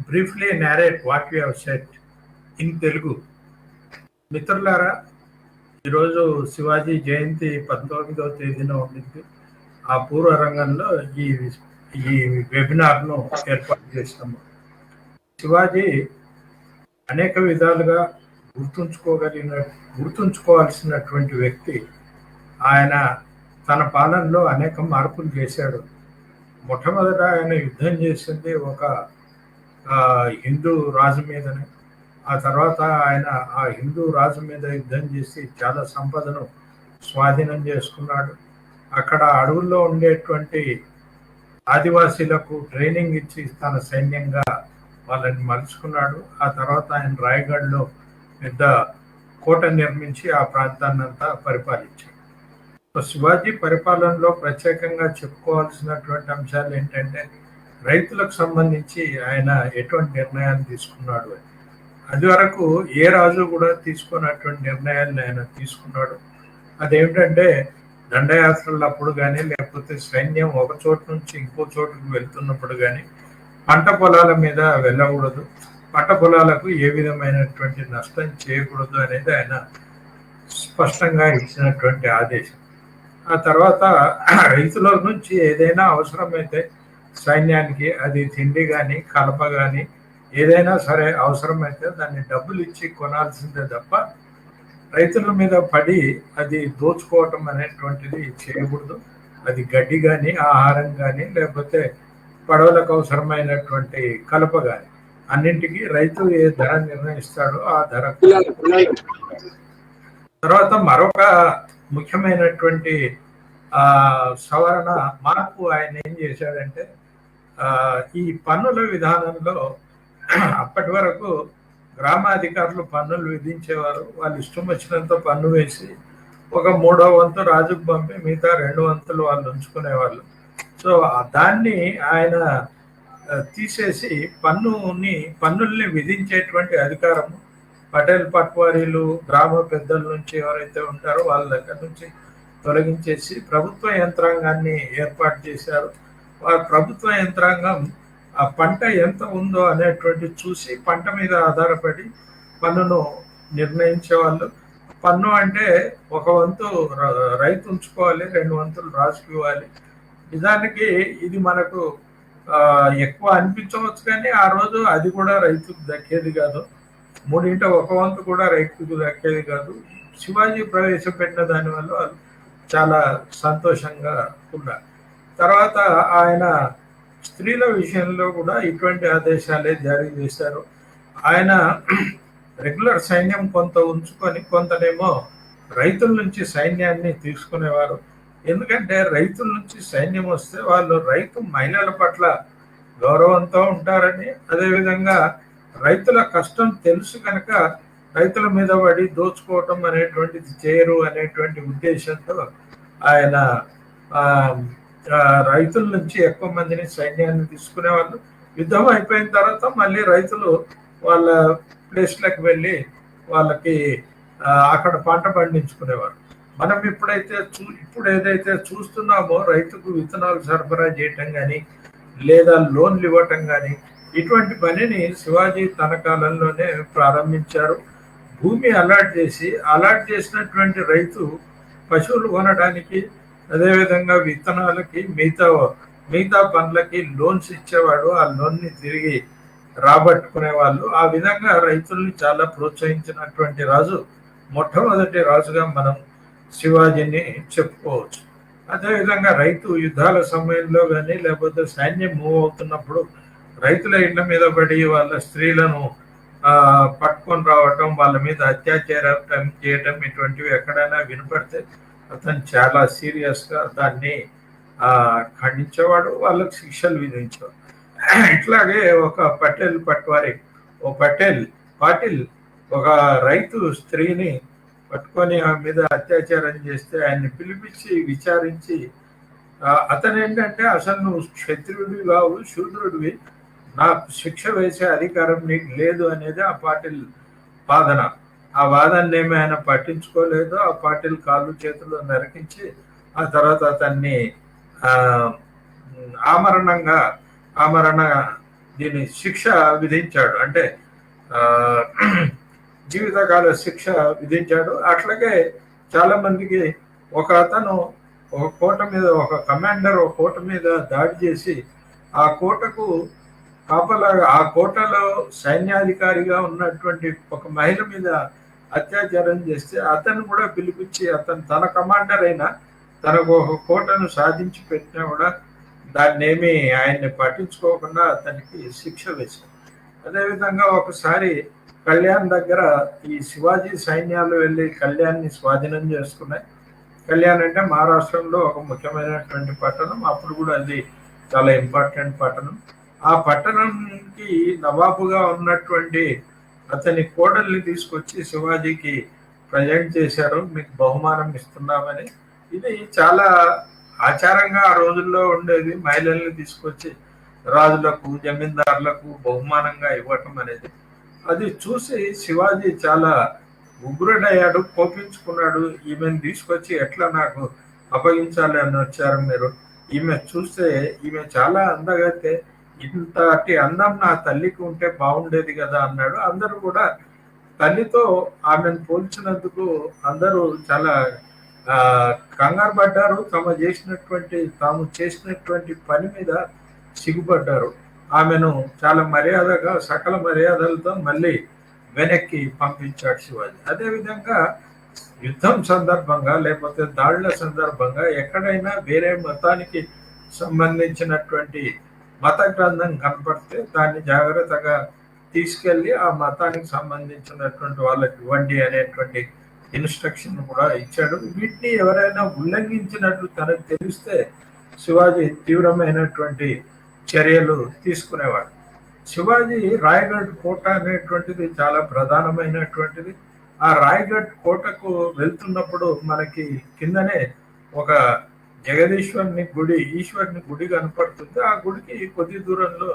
briefly narrate what we have said in Telugu. మిత్రులారా, ఈరోజు శివాజీ జయంతి 19వ తేదీన ఉండింది. ఆ పూర్వ రంగంలో ఈ వెబినార్ను ఏర్పాటు చేస్తాము. శివాజీ అనేక విధాలుగా గుర్తుంచుకోవాల్సినటువంటి వ్యక్తి. ఆయన తన పాలనలో అనేక మార్పులు చేశాడు. మొట్టమొదట ఆయన యుద్ధం చేసింది ఒక హిందూ రాజు మీదనే. ఆ తర్వాత ఆయన ఆ హిందూ రాజు మీద యుద్ధం చేసి చాలా సంపదను స్వాధీనం చేసుకున్నాడు. అక్కడ అడవుల్లో ఉండేటువంటి ఆదివాసీలకు ట్రైనింగ్ ఇచ్చి తన సైన్యంగా వాళ్ళని మలుచుకున్నాడు. ఆ తర్వాత ఆయన రాయగఢ్లో పెద్ద కోట నిర్మించి ఆ ప్రాంతాన్నంతా పరిపాలించాడు. శివాజీ పరిపాలనలో ప్రత్యేకంగా చెప్పుకోవాల్సినటువంటి అంశాలు ఏంటంటే, రైతులకు సంబంధించి ఆయన ఎటువంటి నిర్ణయాలు తీసుకున్నాడు అని. అది వరకు ఏ రాజు కూడా తీసుకున్నటువంటి నిర్ణయాలను ఆయన తీసుకున్నాడు. అదేమిటంటే, దండయాత్రలప్పుడు కానీ, లేకపోతే సైన్యం ఒక చోటు నుంచి ఇంకో చోటుకు వెళ్తున్నప్పుడు కానీ పంట పొలాల మీద వెళ్ళకూడదు, పంట పొలాలకు ఏ విధమైనటువంటి నష్టం చేయకూడదు అనేది ఆయన స్పష్టంగా ఇచ్చినటువంటి ఆదేశం. ఆ తర్వాత రైతుల నుంచి ఏదైనా అవసరమైతే సైన్యానికి, అది తిండి కానీ కలప కానీ ఏదైనా సరే అవసరమైతే దాన్ని డబ్బులు ఇచ్చి కొనాల్సిందే తప్ప రైతుల మీద పడి అది దోచుకోవటం అనేటువంటిది చేయకూడదు. అది గడ్డి కానీ, ఆహారం కానీ, లేకపోతే పడవలకు అవసరమైనటువంటి కలప కానీ, అన్నింటికి రైతు ఏ ధర నిర్ణయిస్తాడో ఆ ధర. తర్వాత మరొక ముఖ్యమైనటువంటి సవరణ మార్పు ఆయన ఏం చేశాడంటే, ఈ పన్నుల విధానంలో అప్పటి వరకు గ్రామాధికారులు పన్నులు విధించేవారు. వాళ్ళు ఇష్టం వచ్చినంత పన్ను వేసి ఒక 3వ వంతు రాజుకు పంపి మిగతా 2 వంతులు వాళ్ళు ఉంచుకునేవాళ్ళు. సో దాన్ని ఆయన తీసేసి పన్నుల్ని విధించేటువంటి అధికారం పటేల్ పట్వారీలు గ్రామ పెద్దల నుంచి ఎవరైతే ఉంటారో వాళ్ళ దగ్గర నుంచి తొలగించేసి ప్రభుత్వ యంత్రాంగాన్ని ఏర్పాటు చేశారు. వారు ప్రభుత్వ యంత్రాంగం ఆ పంట ఎంత ఉందో అనేటువంటి చూసి పంట మీద ఆధారపడి పన్నును నిర్ణయించేవాళ్ళు. పన్ను అంటే 1 వంతు రైతు ఉంచుకోవాలి, 2 వంతులు రాజుకి ఇవ్వాలి. నిజానికి ఇది మనకు ఎక్కువ అనిపించవచ్చు, కానీ ఆ రోజు అది కూడా రైతుకు దక్కేది కాదు. 1 వంతు కూడా రైతుకు దక్కేది కాదు. శివాజీ ప్రవేశపెట్టిన దానివల్ల చాలా సంతోషంగా ఉన్నారు. తర్వాత ఆయన స్త్రీల విషయంలో కూడా ఇటువంటి ఆదేశాలే జారీ చేశారు. ఆయన రెగ్యులర్ సైన్యం కొంత ఉంచుకొని కొంతనేమో రైతుల నుంచి సైన్యాన్ని తీసుకునేవారు. ఎందుకంటే రైతుల నుంచి సైన్యం వస్తే వాళ్ళు రైతు మహిళల పట్ల గౌరవంతో ఉంటారని, అదేవిధంగా రైతుల కష్టం తెలుసు కనుక రైతుల మీద పడి దోచుకోవటం అనేటువంటిది చేయరు అనేటువంటి ఉద్దేశంతో ఆయన రైతుల నుంచి ఎక్కువ మందిని సైన్యాన్ని తీసుకునేవాళ్ళు. యుద్ధం అయిపోయిన తర్వాత మళ్ళీ రైతులు వాళ్ళ ప్లేస్లకు వెళ్ళి వాళ్ళకి అక్కడ పంట పండించుకునేవారు. మనం ఇప్పుడు ఏదైతే చూస్తున్నామో రైతుకు విత్తనాలు సరఫరా చేయటం కానీ లేదా లోన్లు ఇవ్వటం కానీ ఇటువంటి పనిని శివాజీ తన కాలంలోనే ప్రారంభించారు. భూమి అలాట్ చేసినటువంటి రైతు పశువులు కొనడానికి, అదేవిధంగా విత్తనాలకి, మిగతా పనులకి లోన్స్ ఇచ్చేవాడు. ఆ లోన్ని తిరిగి రాబట్టుకునే వాళ్ళు. ఆ విధంగా రైతుల్ని చాలా ప్రోత్సహించినటువంటి రాజు, మొట్టమొదటి రాజుగా మనం శివాజీని చెప్పుకోవచ్చు. అదేవిధంగా రైతు యుద్ధాల సమయంలో కానీ లేకపోతే సైన్యం మూవ్ అవుతున్నప్పుడు రైతుల ఇళ్ల మీద పడి వాళ్ళ స్త్రీలను పట్టుకొని రావటం, వాళ్ళ మీద అత్యాచారం చేయటం ఇటువంటివి ఎక్కడైనా వినపడితే అతను చాలా సీరియస్గా దాన్ని ఖండించేవాడు, వాళ్ళకు శిక్షలు విధించేవాడు. ఇట్లాగే ఒక పటేల్ పట్వారి, పాటిల్ ఒక రైతు స్త్రీని పట్టుకొని ఆమె మీద అత్యాచారం చేస్తే ఆయన్ని పిలిపించి విచారించి, అతను ఏంటంటే అసలు నువ్వు క్షత్రియుడివి కావు, శూద్రుడివి, నాకు శిక్ష వేసే అధికారం నీకు లేదు అనేది ఆ పాటిల్ వాదన. ఆ వాదనని ఏమి ఆయన పట్టించుకోలేదు. ఆ పాటిల్ కాళ్ళు చేతులు నరికించి ఆ తర్వాత అతన్ని ఆమరణ దీని శిక్ష విధించాడు, అంటే జీవితకాల శిక్ష విధించాడు. అట్లాగే చాలా మందికి అతను ఒక కమాండర్ ఒక కోట మీద దాడి చేసి ఆ కోటకు ఆ కోటలో సైన్యాధికారిగా ఉన్నటువంటి ఒక మహిళ మీద అత్యాచారం చేస్తే అతను కూడా పిలిపించి తన కమాండర్ అయినా తనకు ఒక కోటను సాధించి పెట్టినా కూడా దాన్ని ఏమీ ఆయన్ని పట్టించుకోకుండా అతనికి శిక్ష వేశారు. అదేవిధంగా ఒకసారి కళ్యాణ్ దగ్గర ఈ శివాజీ సైన్యాలు వెళ్ళి కళ్యాణ్ని స్వాధీనం చేసుకున్నాయి. కళ్యాణ్ అంటే మహారాష్ట్రంలో ఒక ముఖ్యమైనటువంటి పట్టణం, అప్పుడు కూడా అది చాలా ఇంపార్టెంట్ పట్టణం. ఆ పట్టణంకి నవాబుగా ఉన్నటువంటి అతని కోడల్ని తీసుకొచ్చి శివాజీకి ప్రజెంట్ చేశారు, మీకు బహుమానం ఇస్తున్నామని. ఇది చాలా ఆచారంగా ఆ రోజుల్లో ఉండేది, మహిళల్ని తీసుకొచ్చి రాజులకు జమీందారులకు బహుమానంగా ఇవ్వటం అనేది. అది చూసి శివాజీ చాలా ఉగ్రుడయ్యాడు, కోపించుకున్నాడు. ఈమెను తీసుకొచ్చి ఎట్లా నాకు అప్పగించాలి అని వచ్చారు మీరు, ఈమె చూస్తే ఈమె చాలా అందగతే, ఇంతటి అందం నా తల్లికి ఉంటే బాగుండేది కదా అన్నాడు. అందరూ కూడా తల్లితో ఆమెను పోల్చినందుకు అందరూ చాలా కంగారు పడ్డారు. తాము చేసినటువంటి పని మీద సిగ్గుపడ్డారు. ఆమెను చాలా మర్యాదగా సకల మర్యాదలతో మళ్ళీ వెనక్కి పంపించాడు శివాజీ. అదేవిధంగా యుద్ధం సందర్భంగా లేకపోతే దాడుల సందర్భంగా ఎక్కడైనా వేరే మతానికి సంబంధించినటువంటి మత గ్రంథం కనపడితే దాన్ని జాగ్రత్తగా తీసుకెళ్లి ఆ మతానికి సంబంధించినటువంటి వాళ్ళకి ఇవ్వండి అనేటువంటి ఇన్స్ట్రక్షన్ కూడా ఇచ్చాడు. వీటిని ఎవరైనా ఉల్లంఘించినట్లు తనకు తెలిస్తే శివాజీ తీవ్రమైనటువంటి చర్యలు తీసుకునేవాడు. శివాజీ రాయగఢ్ కోట అనేటువంటిది చాలా ప్రధానమైనటువంటిది. ఆ రాయగఢ్ కోటకు వెళ్తున్నప్పుడు మనకి కిందనే ఒక ఈశ్వరుని గుడి కనపడుతుంది. ఆ గుడికి కొద్ది దూరంలో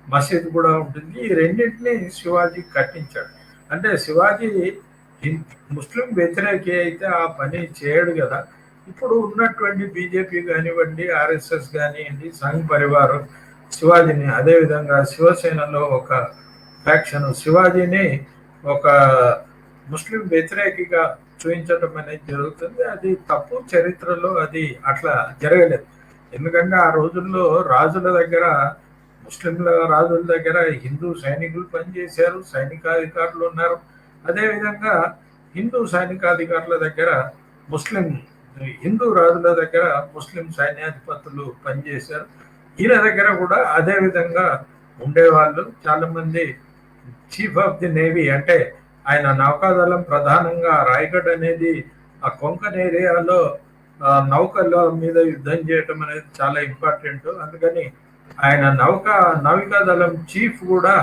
మసీద్ కూడా ఉంటుంది. ఈ రెండింటిని శివాజీ కట్టించాడు. అంటే శివాజీ ముస్లిం వ్యతిరేకి అయితే ఆ పని చేయడు కదా. ఇప్పుడు ఉన్నటువంటి బీజేపీ కానివ్వండి, ఆర్ఎస్ఎస్ కానివ్వండి, సంఘ్ పరివారం శివాజీని, అదేవిధంగా శివసేనలో ఒక ఫ్యాక్షన్ శివాజీని ఒక ముస్లిం వ్యతిరేకిగా చూపించడం అనేది జరుగుతుంది. అది తప్పు. చరిత్రలో అది అట్లా జరగలేదు. ఎందుకంటే ఆ రోజుల్లో రాజుల దగ్గర, ముస్లింల రాజుల దగ్గర హిందూ సైనికులు పనిచేశారు, సైనికాధికారులు ఉన్నారు. అదేవిధంగా హిందూ సైనికాధికారుల దగ్గర హిందూ రాజుల దగ్గర ముస్లిం సైన్యాధిపతులు పనిచేశారు. ఈయన దగ్గర కూడా అదే విధంగా ఉండేవాళ్ళు. చాలా మంది చీఫ్ ఆఫ్ ది నేవీ, అంటే ఆయన నౌకాదళం ప్రధానంగా రాయగఢ్ అనేది ఆ కొంకన్ ఏరియాలో నౌకల మీద యుద్ధం చేయటం అనేది చాలా ఇంపార్టెంట్. అందుకని ఆయన నౌకాదళం చీఫ్ కూడా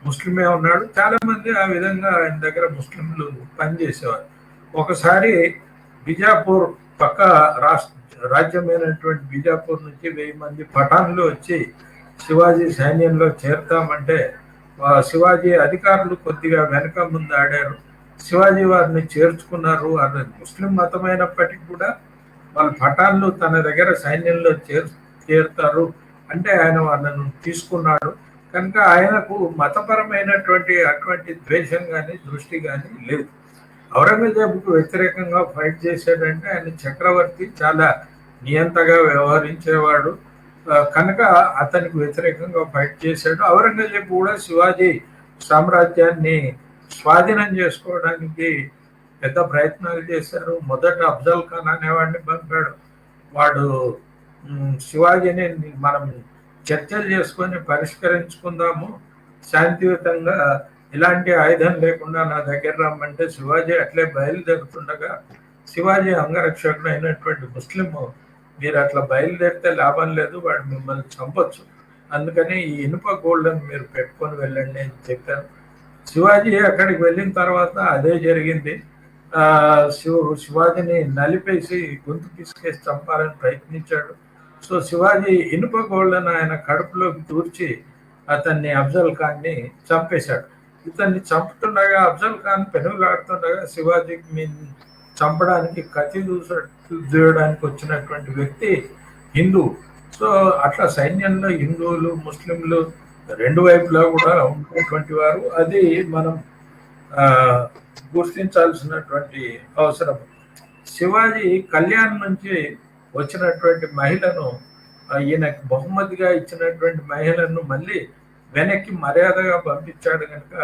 ముస్లిమే ఉన్నాడు. చాలా మంది ఆ విధంగా ఆయన దగ్గర ముస్లింలు పనిచేసేవారు. ఒకసారి బిజాపూర్ పక్క రాజ్యమైనటువంటి బిజాపూర్ నుంచి 1000 మంది పఠాన్లు వచ్చి శివాజీ సైన్యంలో చేరుతామంటే శివాజీ అధికారులు కొద్దిగా వెనక ముందు ఆడారు. శివాజీ వారిని చేర్చుకున్నారు. అది ముస్లిం మతమైనప్పటికీ కూడా వాళ్ళ పఠాన్లు తన దగ్గర సైన్యంలో చేరుతారు అంటే ఆయన వాళ్ళను తీసుకున్నాడు. కనుక ఆయనకు మతపరమైనటువంటి అటువంటి ద్వేషం కానీ దృష్టి కానీ లేదు. ఔరంగజేబుకు వ్యతిరేకంగా ఫైట్ చేశాడంటే ఆయన చక్రవర్తి, చాలా నియంతగా వ్యవహరించేవాడు కనుక అతనికి వ్యతిరేకంగా ఫైట్ చేశాడు. ఔరంగజేబు కూడా శివాజీ సామ్రాజ్యాన్ని స్వాధీనం చేసుకోవడానికి పెద్ద ప్రయత్నాలు చేశారు. మొదట అఫ్జల్ ఖాన్ అనేవాడిని పంపాడు. వాడు శివాజీని మనం చర్చలు చేసుకొని పరిష్కరించుకుందాము శాంతియుతంగా, ఇలాంటి ఆయుధం లేకుండా నా దగ్గర రమ్మంటే శివాజీ అట్లే బయలుదేరుతుండగా శివాజీ అంగరక్షకుడు అయినటువంటి ముస్లిము, మీరు అట్లా బయలుదేరితే లాభం లేదు, వాడు మిమ్మల్ని చంపొచ్చు, అందుకని ఈ ఇనుప గోల్డ్ని మీరు పెట్టుకొని వెళ్ళండి అని చెప్పారు. శివాజీ అక్కడికి వెళ్ళిన తర్వాత అదే జరిగింది. శివాజీని నలిపేసి గొంతు పిసికేసి చంపాలని ప్రయత్నించాడు. సో శివాజీ ఇనుప గోల్డ్ని ఆయన కడుపులోకి దూర్చి అతన్ని అఫ్జల్ ఖాన్ని చంపేశాడు. ఇతన్ని చంపుతుండగా అఫ్జల్ ఖాన్ పెనుగులాడుతుండగా శివాజీకి చంపడానికి కత్తి దూయడానికి వచ్చినటువంటి వ్యక్తి హిందూ. సో అట్లా సైన్యంలో హిందువులు ముస్లింలు రెండు వైపులా కూడా ఉన్నటువంటి వారు, అది మనం గుర్తించాల్సినటువంటి అవసరం. శివాజీ కళ్యాణ్ నుంచి వచ్చినటువంటి మహిళను, ఈయనకు బహుమతిగా ఇచ్చినటువంటి మహిళను మళ్ళీ వెనక్కి మర్యాదగా పంపించాడు. కనుక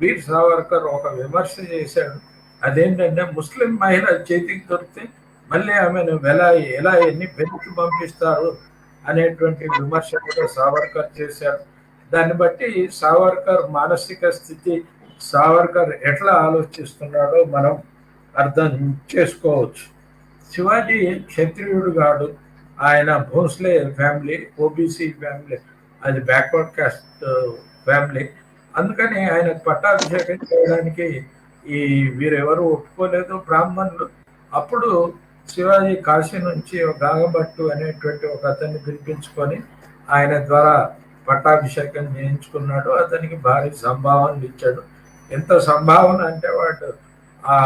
వీర్ సావర్కర్ ఒక విమర్శ చేశాడు. అదేంటంటే ముస్లిం మహిళ చేతికి దొరికితే మళ్ళీ ఆమెను ఎలా ఎన్ని వెనక్కి పంపిస్తారు అనేటువంటి విమర్శ కూడా సావర్కర్ చేశాడు. దాన్ని బట్టి సావర్కర్ మానసిక స్థితి, సావర్కర్ ఎట్లా ఆలోచిస్తున్నాడో మనం అర్థం చేసుకోవచ్చు. శివాజీ క్షత్రియుడు కాడు. ఆయన భోస్లే ఫ్యామిలీ, ఓబీసీ ఫ్యామిలీ, అది బ్యాక్వర్డ్ కాస్ట్ ఫ్యామిలీ. అందుకని ఆయన పట్టాభిషేకం చేయడానికి వీరెవరు ఒప్పుకోలేదు, బ్రాహ్మణులు. అప్పుడు శివాజీ కాశీ నుంచి గాగభట్టు అనేటువంటి ఒక అతన్ని పిలిపించుకొని ఆయన ద్వారా పట్టాభిషేకం చేయించుకున్నాడు. అతనికి భారీ సంభావనలు ఇచ్చాడు. ఎంత సంభావన అంటే వాడు ఆ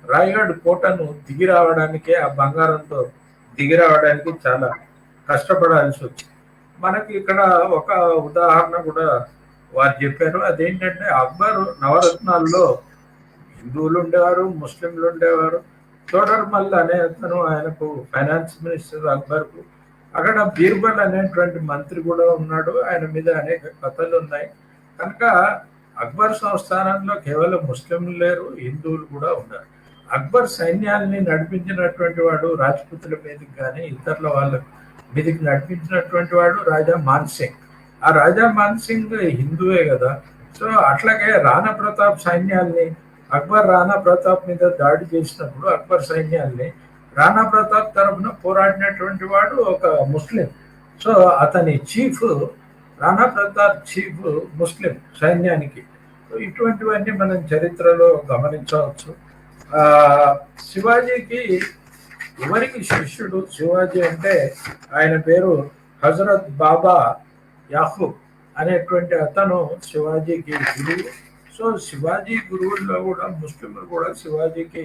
రాయగఢ్ కోటను దిగి రావడానికి, ఆ బంగారంతో దిగి రావడానికి చాలా కష్టపడాల్సి వచ్చింది. మనకి ఇక్కడ ఒక ఉదాహరణ కూడా వారు చెప్పారు. అదేంటంటే అక్బర్ నవరత్నాల్లో హిందువులు ఉండేవారు, ముస్లింలు ఉండేవారు. తోడర్మల్ అనే అతను ఆయనకు ఫైనాన్స్ మినిస్టర్ అక్బర్కు. అక్కడ బీర్బల్ అనేటువంటి మంత్రి కూడా ఉన్నాడు. ఆయన మీద అనేక కథలు ఉన్నాయి. కనుక అక్బర్ సంస్థానంలో కేవలం ముస్లింలు లేరు, హిందువులు కూడా ఉన్నారు. అక్బర్ సైన్యాన్ని నడిపించినటువంటి వాడు రాజ్పుతుల మీదకి కానీ ఇతరుల వాళ్ళ మీదకి నడిపించినటువంటి వాడు రాజా మాన్సింగ్. ఆ రాజా మాన్సింగ్ హిందువే కదా. సో అట్లాగే రాణా ప్రతాప్ సైన్యాల్ని, అక్బర్ రాణా ప్రతాప్ మీద దాడి చేసినప్పుడు అక్బర్ సైన్యాల్ని రాణా ప్రతాప్ తరఫున పోరాడినటువంటి వాడు ఒక ముస్లిం. సో అతని చీఫ్ రాణా ప్రతాప్ చీఫ్ ముస్లిం సైన్యానికి. సో ఇటువంటివన్నీ మనం చరిత్రలో గమనించవచ్చు. శివాజీకి ఎవరికి శిష్యుడు శివాజీ అంటే ఆయన పేరు హజరత్ బాబా యాహూబ్ అనేటువంటి అతను శివాజీకి గురువు. సో శివాజీ గురువుల్లో కూడా ముస్లింలు కూడా శివాజీకి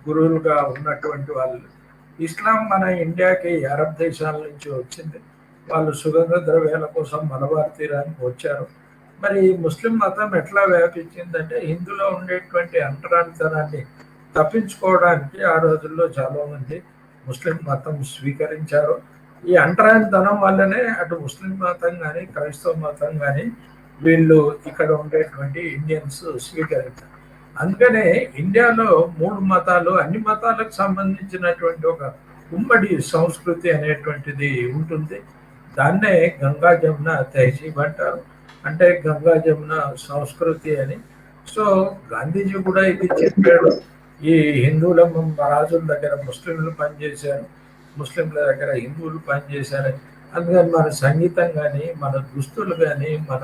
గురువులుగా ఉన్నటువంటి వాళ్ళు. ఇస్లాం మన ఇండియాకి అరబ్ దేశాల నుంచి వచ్చింది. వాళ్ళు సుగంధ ద్రవ్యాల కోసం మలబార్ తీరానికి వచ్చారు. మరి ముస్లిం మతం ఎట్లా వ్యాపించిందంటే హిందూలో ఉండేటువంటి అంటరానితనాన్ని తప్పించుకోవడానికి ఆ రోజుల్లో చాలా మంది ముస్లిం మతం స్వీకరించారు. ఈ అంటరానితనం వల్లనే అటు ముస్లిం మతం కానీ క్రైస్తవ మతం కానీ వీళ్ళు ఇక్కడ ఉండేటువంటి ఇండియన్స్ స్వీకరించారు. అందుకనే ఇండియాలో 3 మతాలు, అన్ని మతాలకు సంబంధించినటువంటి ఒక ఉమ్మడి సంస్కృతి అనేటువంటిది ఉంటుంది. దాన్నే గంగా జమున తహజీబ్ అంటారు, అంటే గంగా జమున సంస్కృతి అని. సో గాంధీజీ కూడా ఇది చెప్పాడు. ఈ హిందువుల రాజుల దగ్గర ముస్లింలు పనిచేశారు, ముస్లింల దగ్గర హిందువులు పనిచేశారని. అందుకని మన సంగీతం కానీ, మన దుస్తులు కానీ, మన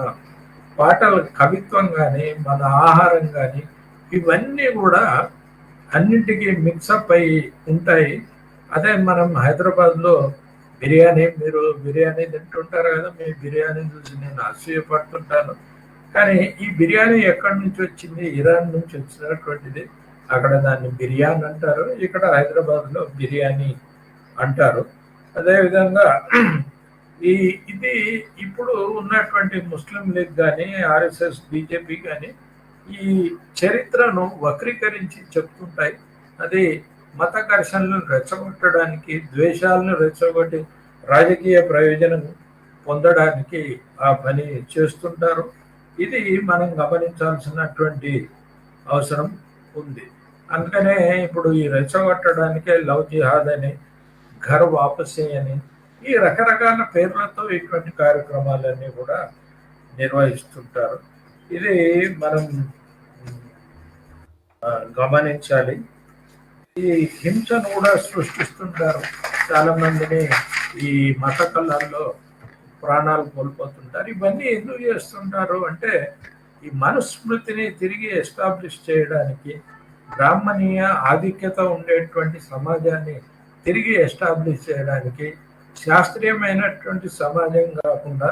పాటల కవిత్వం కానీ, మన ఆహారం కానీ ఇవన్నీ కూడా అన్నింటికి మిక్సప్ అయి ఉంటాయి. అదే మనం హైదరాబాద్లో బిర్యానీ, మీరు బిర్యానీ తింటుంటారు కదా, మీ బిర్యానీ చూసి నేను అసూయపడుతుంటాను. కానీ ఈ బిర్యానీ ఎక్కడి నుంచి వచ్చింది? ఇరాన్ నుంచి వచ్చినటువంటిది. అక్కడ దాన్ని బిర్యానీ అంటారు, ఇక్కడ హైదరాబాద్లో బిర్యానీ అంటారు. అదేవిధంగా ఇది ఇప్పుడు ఉన్నటువంటి ముస్లిం లీగ్ కానీ, ఆర్ఎస్ఎస్, బీజేపీ కానీ ఈ చరిత్రను వక్రీకరించి చెప్తుంటాయి. అది మత ఘర్షణలను రెచ్చగొట్టడానికి, ద్వేషాలను రెచ్చగొట్టి రాజకీయ ప్రయోజనం పొందడానికి ఆ పని చేస్తుంటారు. ఇది మనం గమనించాల్సినటువంటి అవసరం ఉంది. అందుకనే ఇప్పుడు ఈ రెచ్చగొట్టడానికే లవ్ జిహాద్ అని, ఘర్ వాపసీ అని, ఈ రకరకాల పేర్లతో ఇటువంటి కార్యక్రమాలన్నీ కూడా నిర్వహిస్తుంటారు. ఇది మనం గమనించాలి. ఈ హింసను కూడా సృష్టిస్తుంటారు. చాలా మందిని ఈ మత కళల్లో ప్రాణాలు కోల్పోతుంటారు. ఇవన్నీ ఎందుకు చేస్తుంటారు అంటే ఈ మనుస్మృతిని తిరిగి ఎస్టాబ్లిష్ చేయడానికి, బ్రాహ్మణీయ ఆధిక్యత ఉండేటువంటి సమాజాన్ని తిరిగి ఎస్టాబ్లిష్ చేయడానికి, శాస్త్రీయమైనటువంటి సమాజం కాకుండా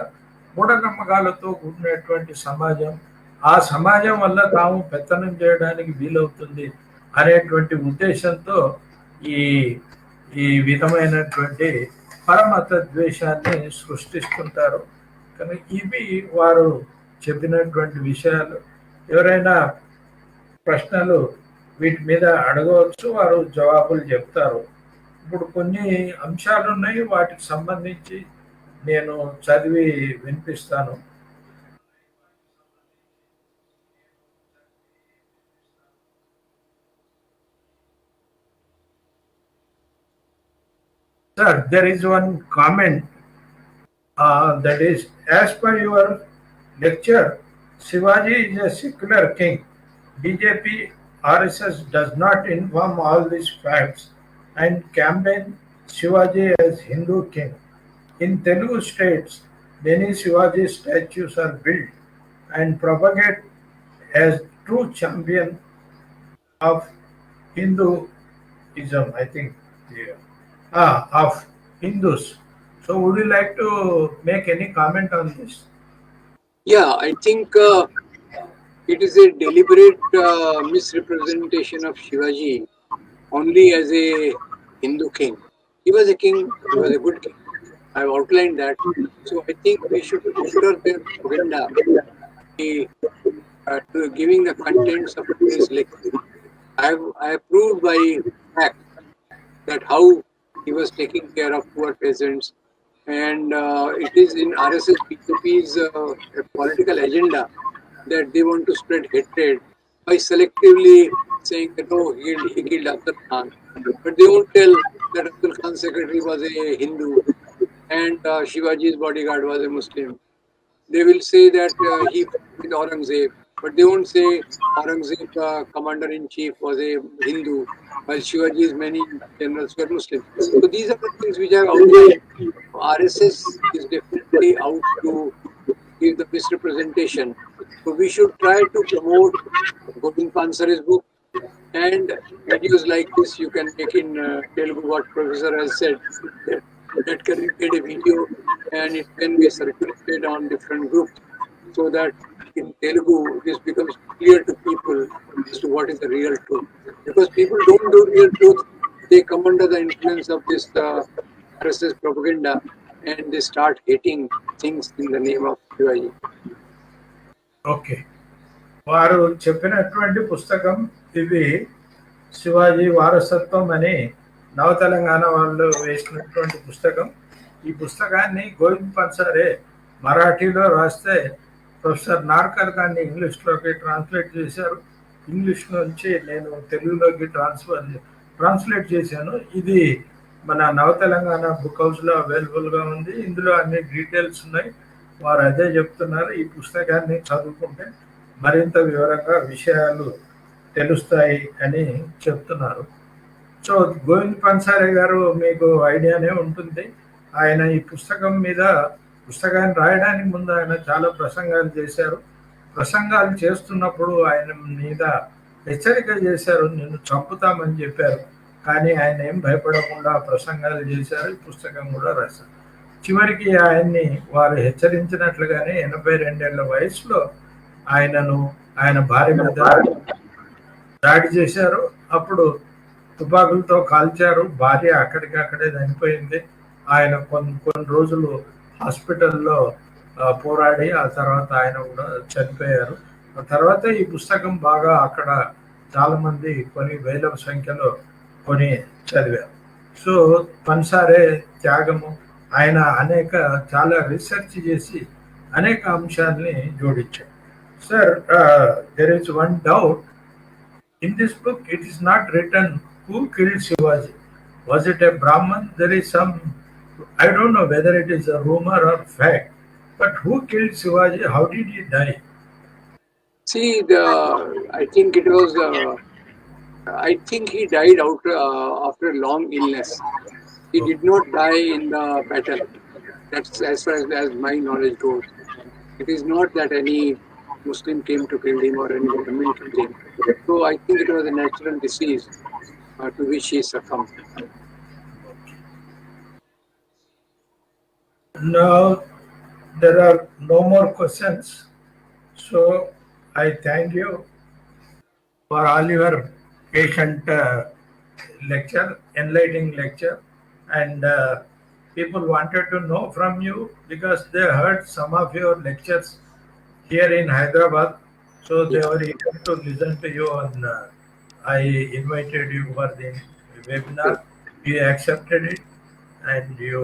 మూఢనమ్మకాలతో కూడినటువంటి సమాజం, ఆ సమాజం వల్ల తాము పెత్తనం చేయడానికి వీలవుతుంది అనేటువంటి ఉద్దేశంతో ఈ విధమైనటువంటి పరమత ద్వేషాన్ని సృష్టిస్తుంటారు. కానీ ఇవి వారు చెప్పినటువంటి విషయాలు. ఎవరైనా ప్రశ్నలు వీటి మీద అడగవచ్చు, వారు జవాబులు చెప్తారు. ఇప్పుడు కొన్ని అంశాలు ఉన్నాయి, వాటికి సంబంధించి నేను చదివి వినిపిస్తాను. Sir, there is one comment that is, as per your lecture, Shivaji is a secular king. BJP, RSS does not inform all these facts and campaign Shivaji as Hindu king. In Telugu states, many Shivaji statues are built and propagate as true champion of Hinduism, I think. Yeah. Of Hindus. So would you like to make any comment on this? Yeah, I think it is a deliberate misrepresentation of Shivaji only as a Hindu king. He was a king, he was a good king. I have outlined that. So I think we should counter their propaganda to giving the contents of his lecture. I have proved by fact that how he was taking care of poor peasants, and it is in RSS BJP's political agenda that they want to spread hatred by selectively saying that he killed Abdul Khan, but they won't tell that Abdul Khan's secretary was a Hindu and Shivaji's bodyguard was a Muslim. They will say that he fought with Aurangzeb, but they won't say Aurangzeb, commander-in-chief, was a Hindu, while Shivaji's many generals were Muslim. So these are the things which I have outlined. RSS is definitely out to give the misrepresentation. So we should try to promote Govind Pansare's book, and videos like this you can make in Telugu. What Professor has said, that can create a video and it can be circulated on different groups, so that in Telugu this becomes clear to people as to what is the real truth. Because people don't do real truth, they come under the influence of this RSS propaganda and they start hating things in the name of Shivaji. Okay, వారు చెప్పినటువంటి పుస్తకం ఇది శివాజీ వారసత్వం అని నవ తెలంగాణ వాళ్ళు వేసినటువంటి పుస్తకం. ఈ పుస్తకాన్ని గోవింద్ పన్సారే మరాఠీలో రాస్తే ప్రొఫెసర్ నార్కర్ దాన్ని ఇంగ్లీష్లోకి ట్రాన్స్లేట్ చేశారు. ఇంగ్లీష్ నుంచి నేను తెలుగులోకి ట్రాన్స్లేట్ చేశాను. ఇది మన నవ తెలంగాణ బుక్ హౌస్లో అవైలబుల్గా ఉంది. ఇందులో అన్ని డీటెయిల్స్ ఉన్నాయి. వారు అదే చెప్తున్నారు, ఈ పుస్తకాన్ని చదువుకుంటే మరింత వివరంగా విషయాలు తెలుస్తాయి అని చెప్తున్నారు. సో గోవింద్ పన్సారే గారు మీకు ఐడియానే ఉంటుంది. ఆయన ఈ పుస్తకాన్ని రాయడానికి ముందు ఆయన చాలా ప్రసంగాలు చేశారు. ప్రసంగాలు చేస్తున్నప్పుడు ఆయన మీద హెచ్చరిక చేశారు, నిన్ను చంపుతామని చెప్పారు. కానీ ఆయన ఏం భయపడకుండా ప్రసంగాలు చేశారు, ఈ పుస్తకం కూడా రాశారు. చివరికి ఆయన్ని వారు హెచ్చరించినట్లుగానే 82 ఏళ్ల వయసులో ఆయన భార్య మీద దాడి చేశారు. అప్పుడు తుపాకులతో కాల్చారు. భార్య అక్కడికక్కడే చనిపోయింది. ఆయన కొన్ని రోజులు హాస్పిటల్లో పోరాడి ఆ తర్వాత ఆయన కూడా చనిపోయారు. ఆ తర్వాత ఈ పుస్తకం బాగా అక్కడ చాలా మంది కొన్ని వేల సంఖ్యలో కొని చదివారు. సో పన్సారే త్యాగము, ఆయన చాలా రీసెర్చ్ చేసి అనేక అంశాలని జోడించారు. Sir, there is one doubt in this book. It is not written who killed Shivaji. Was it a Brahman? There is some, I don't know whether it is a rumor or fact, but who killed Shivaji? How did he die? See, I think it was. I think he died after a long illness. He did not die in the battle. That's as far as my knowledge goes. It is not that any Muslim came to kill him or any government killed him. So I think it was a natural disease to which he succumbed. Now there are no more questions. So I thank you for all your patient lecture, enlightening lecture. And people wanted to know from you because they heard some of your lectures here in Hyderabad. So they were eager to listen to you, and I invited you for the webinar. You accepted it and you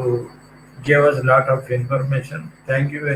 gave us a lot of information. Thank you very much.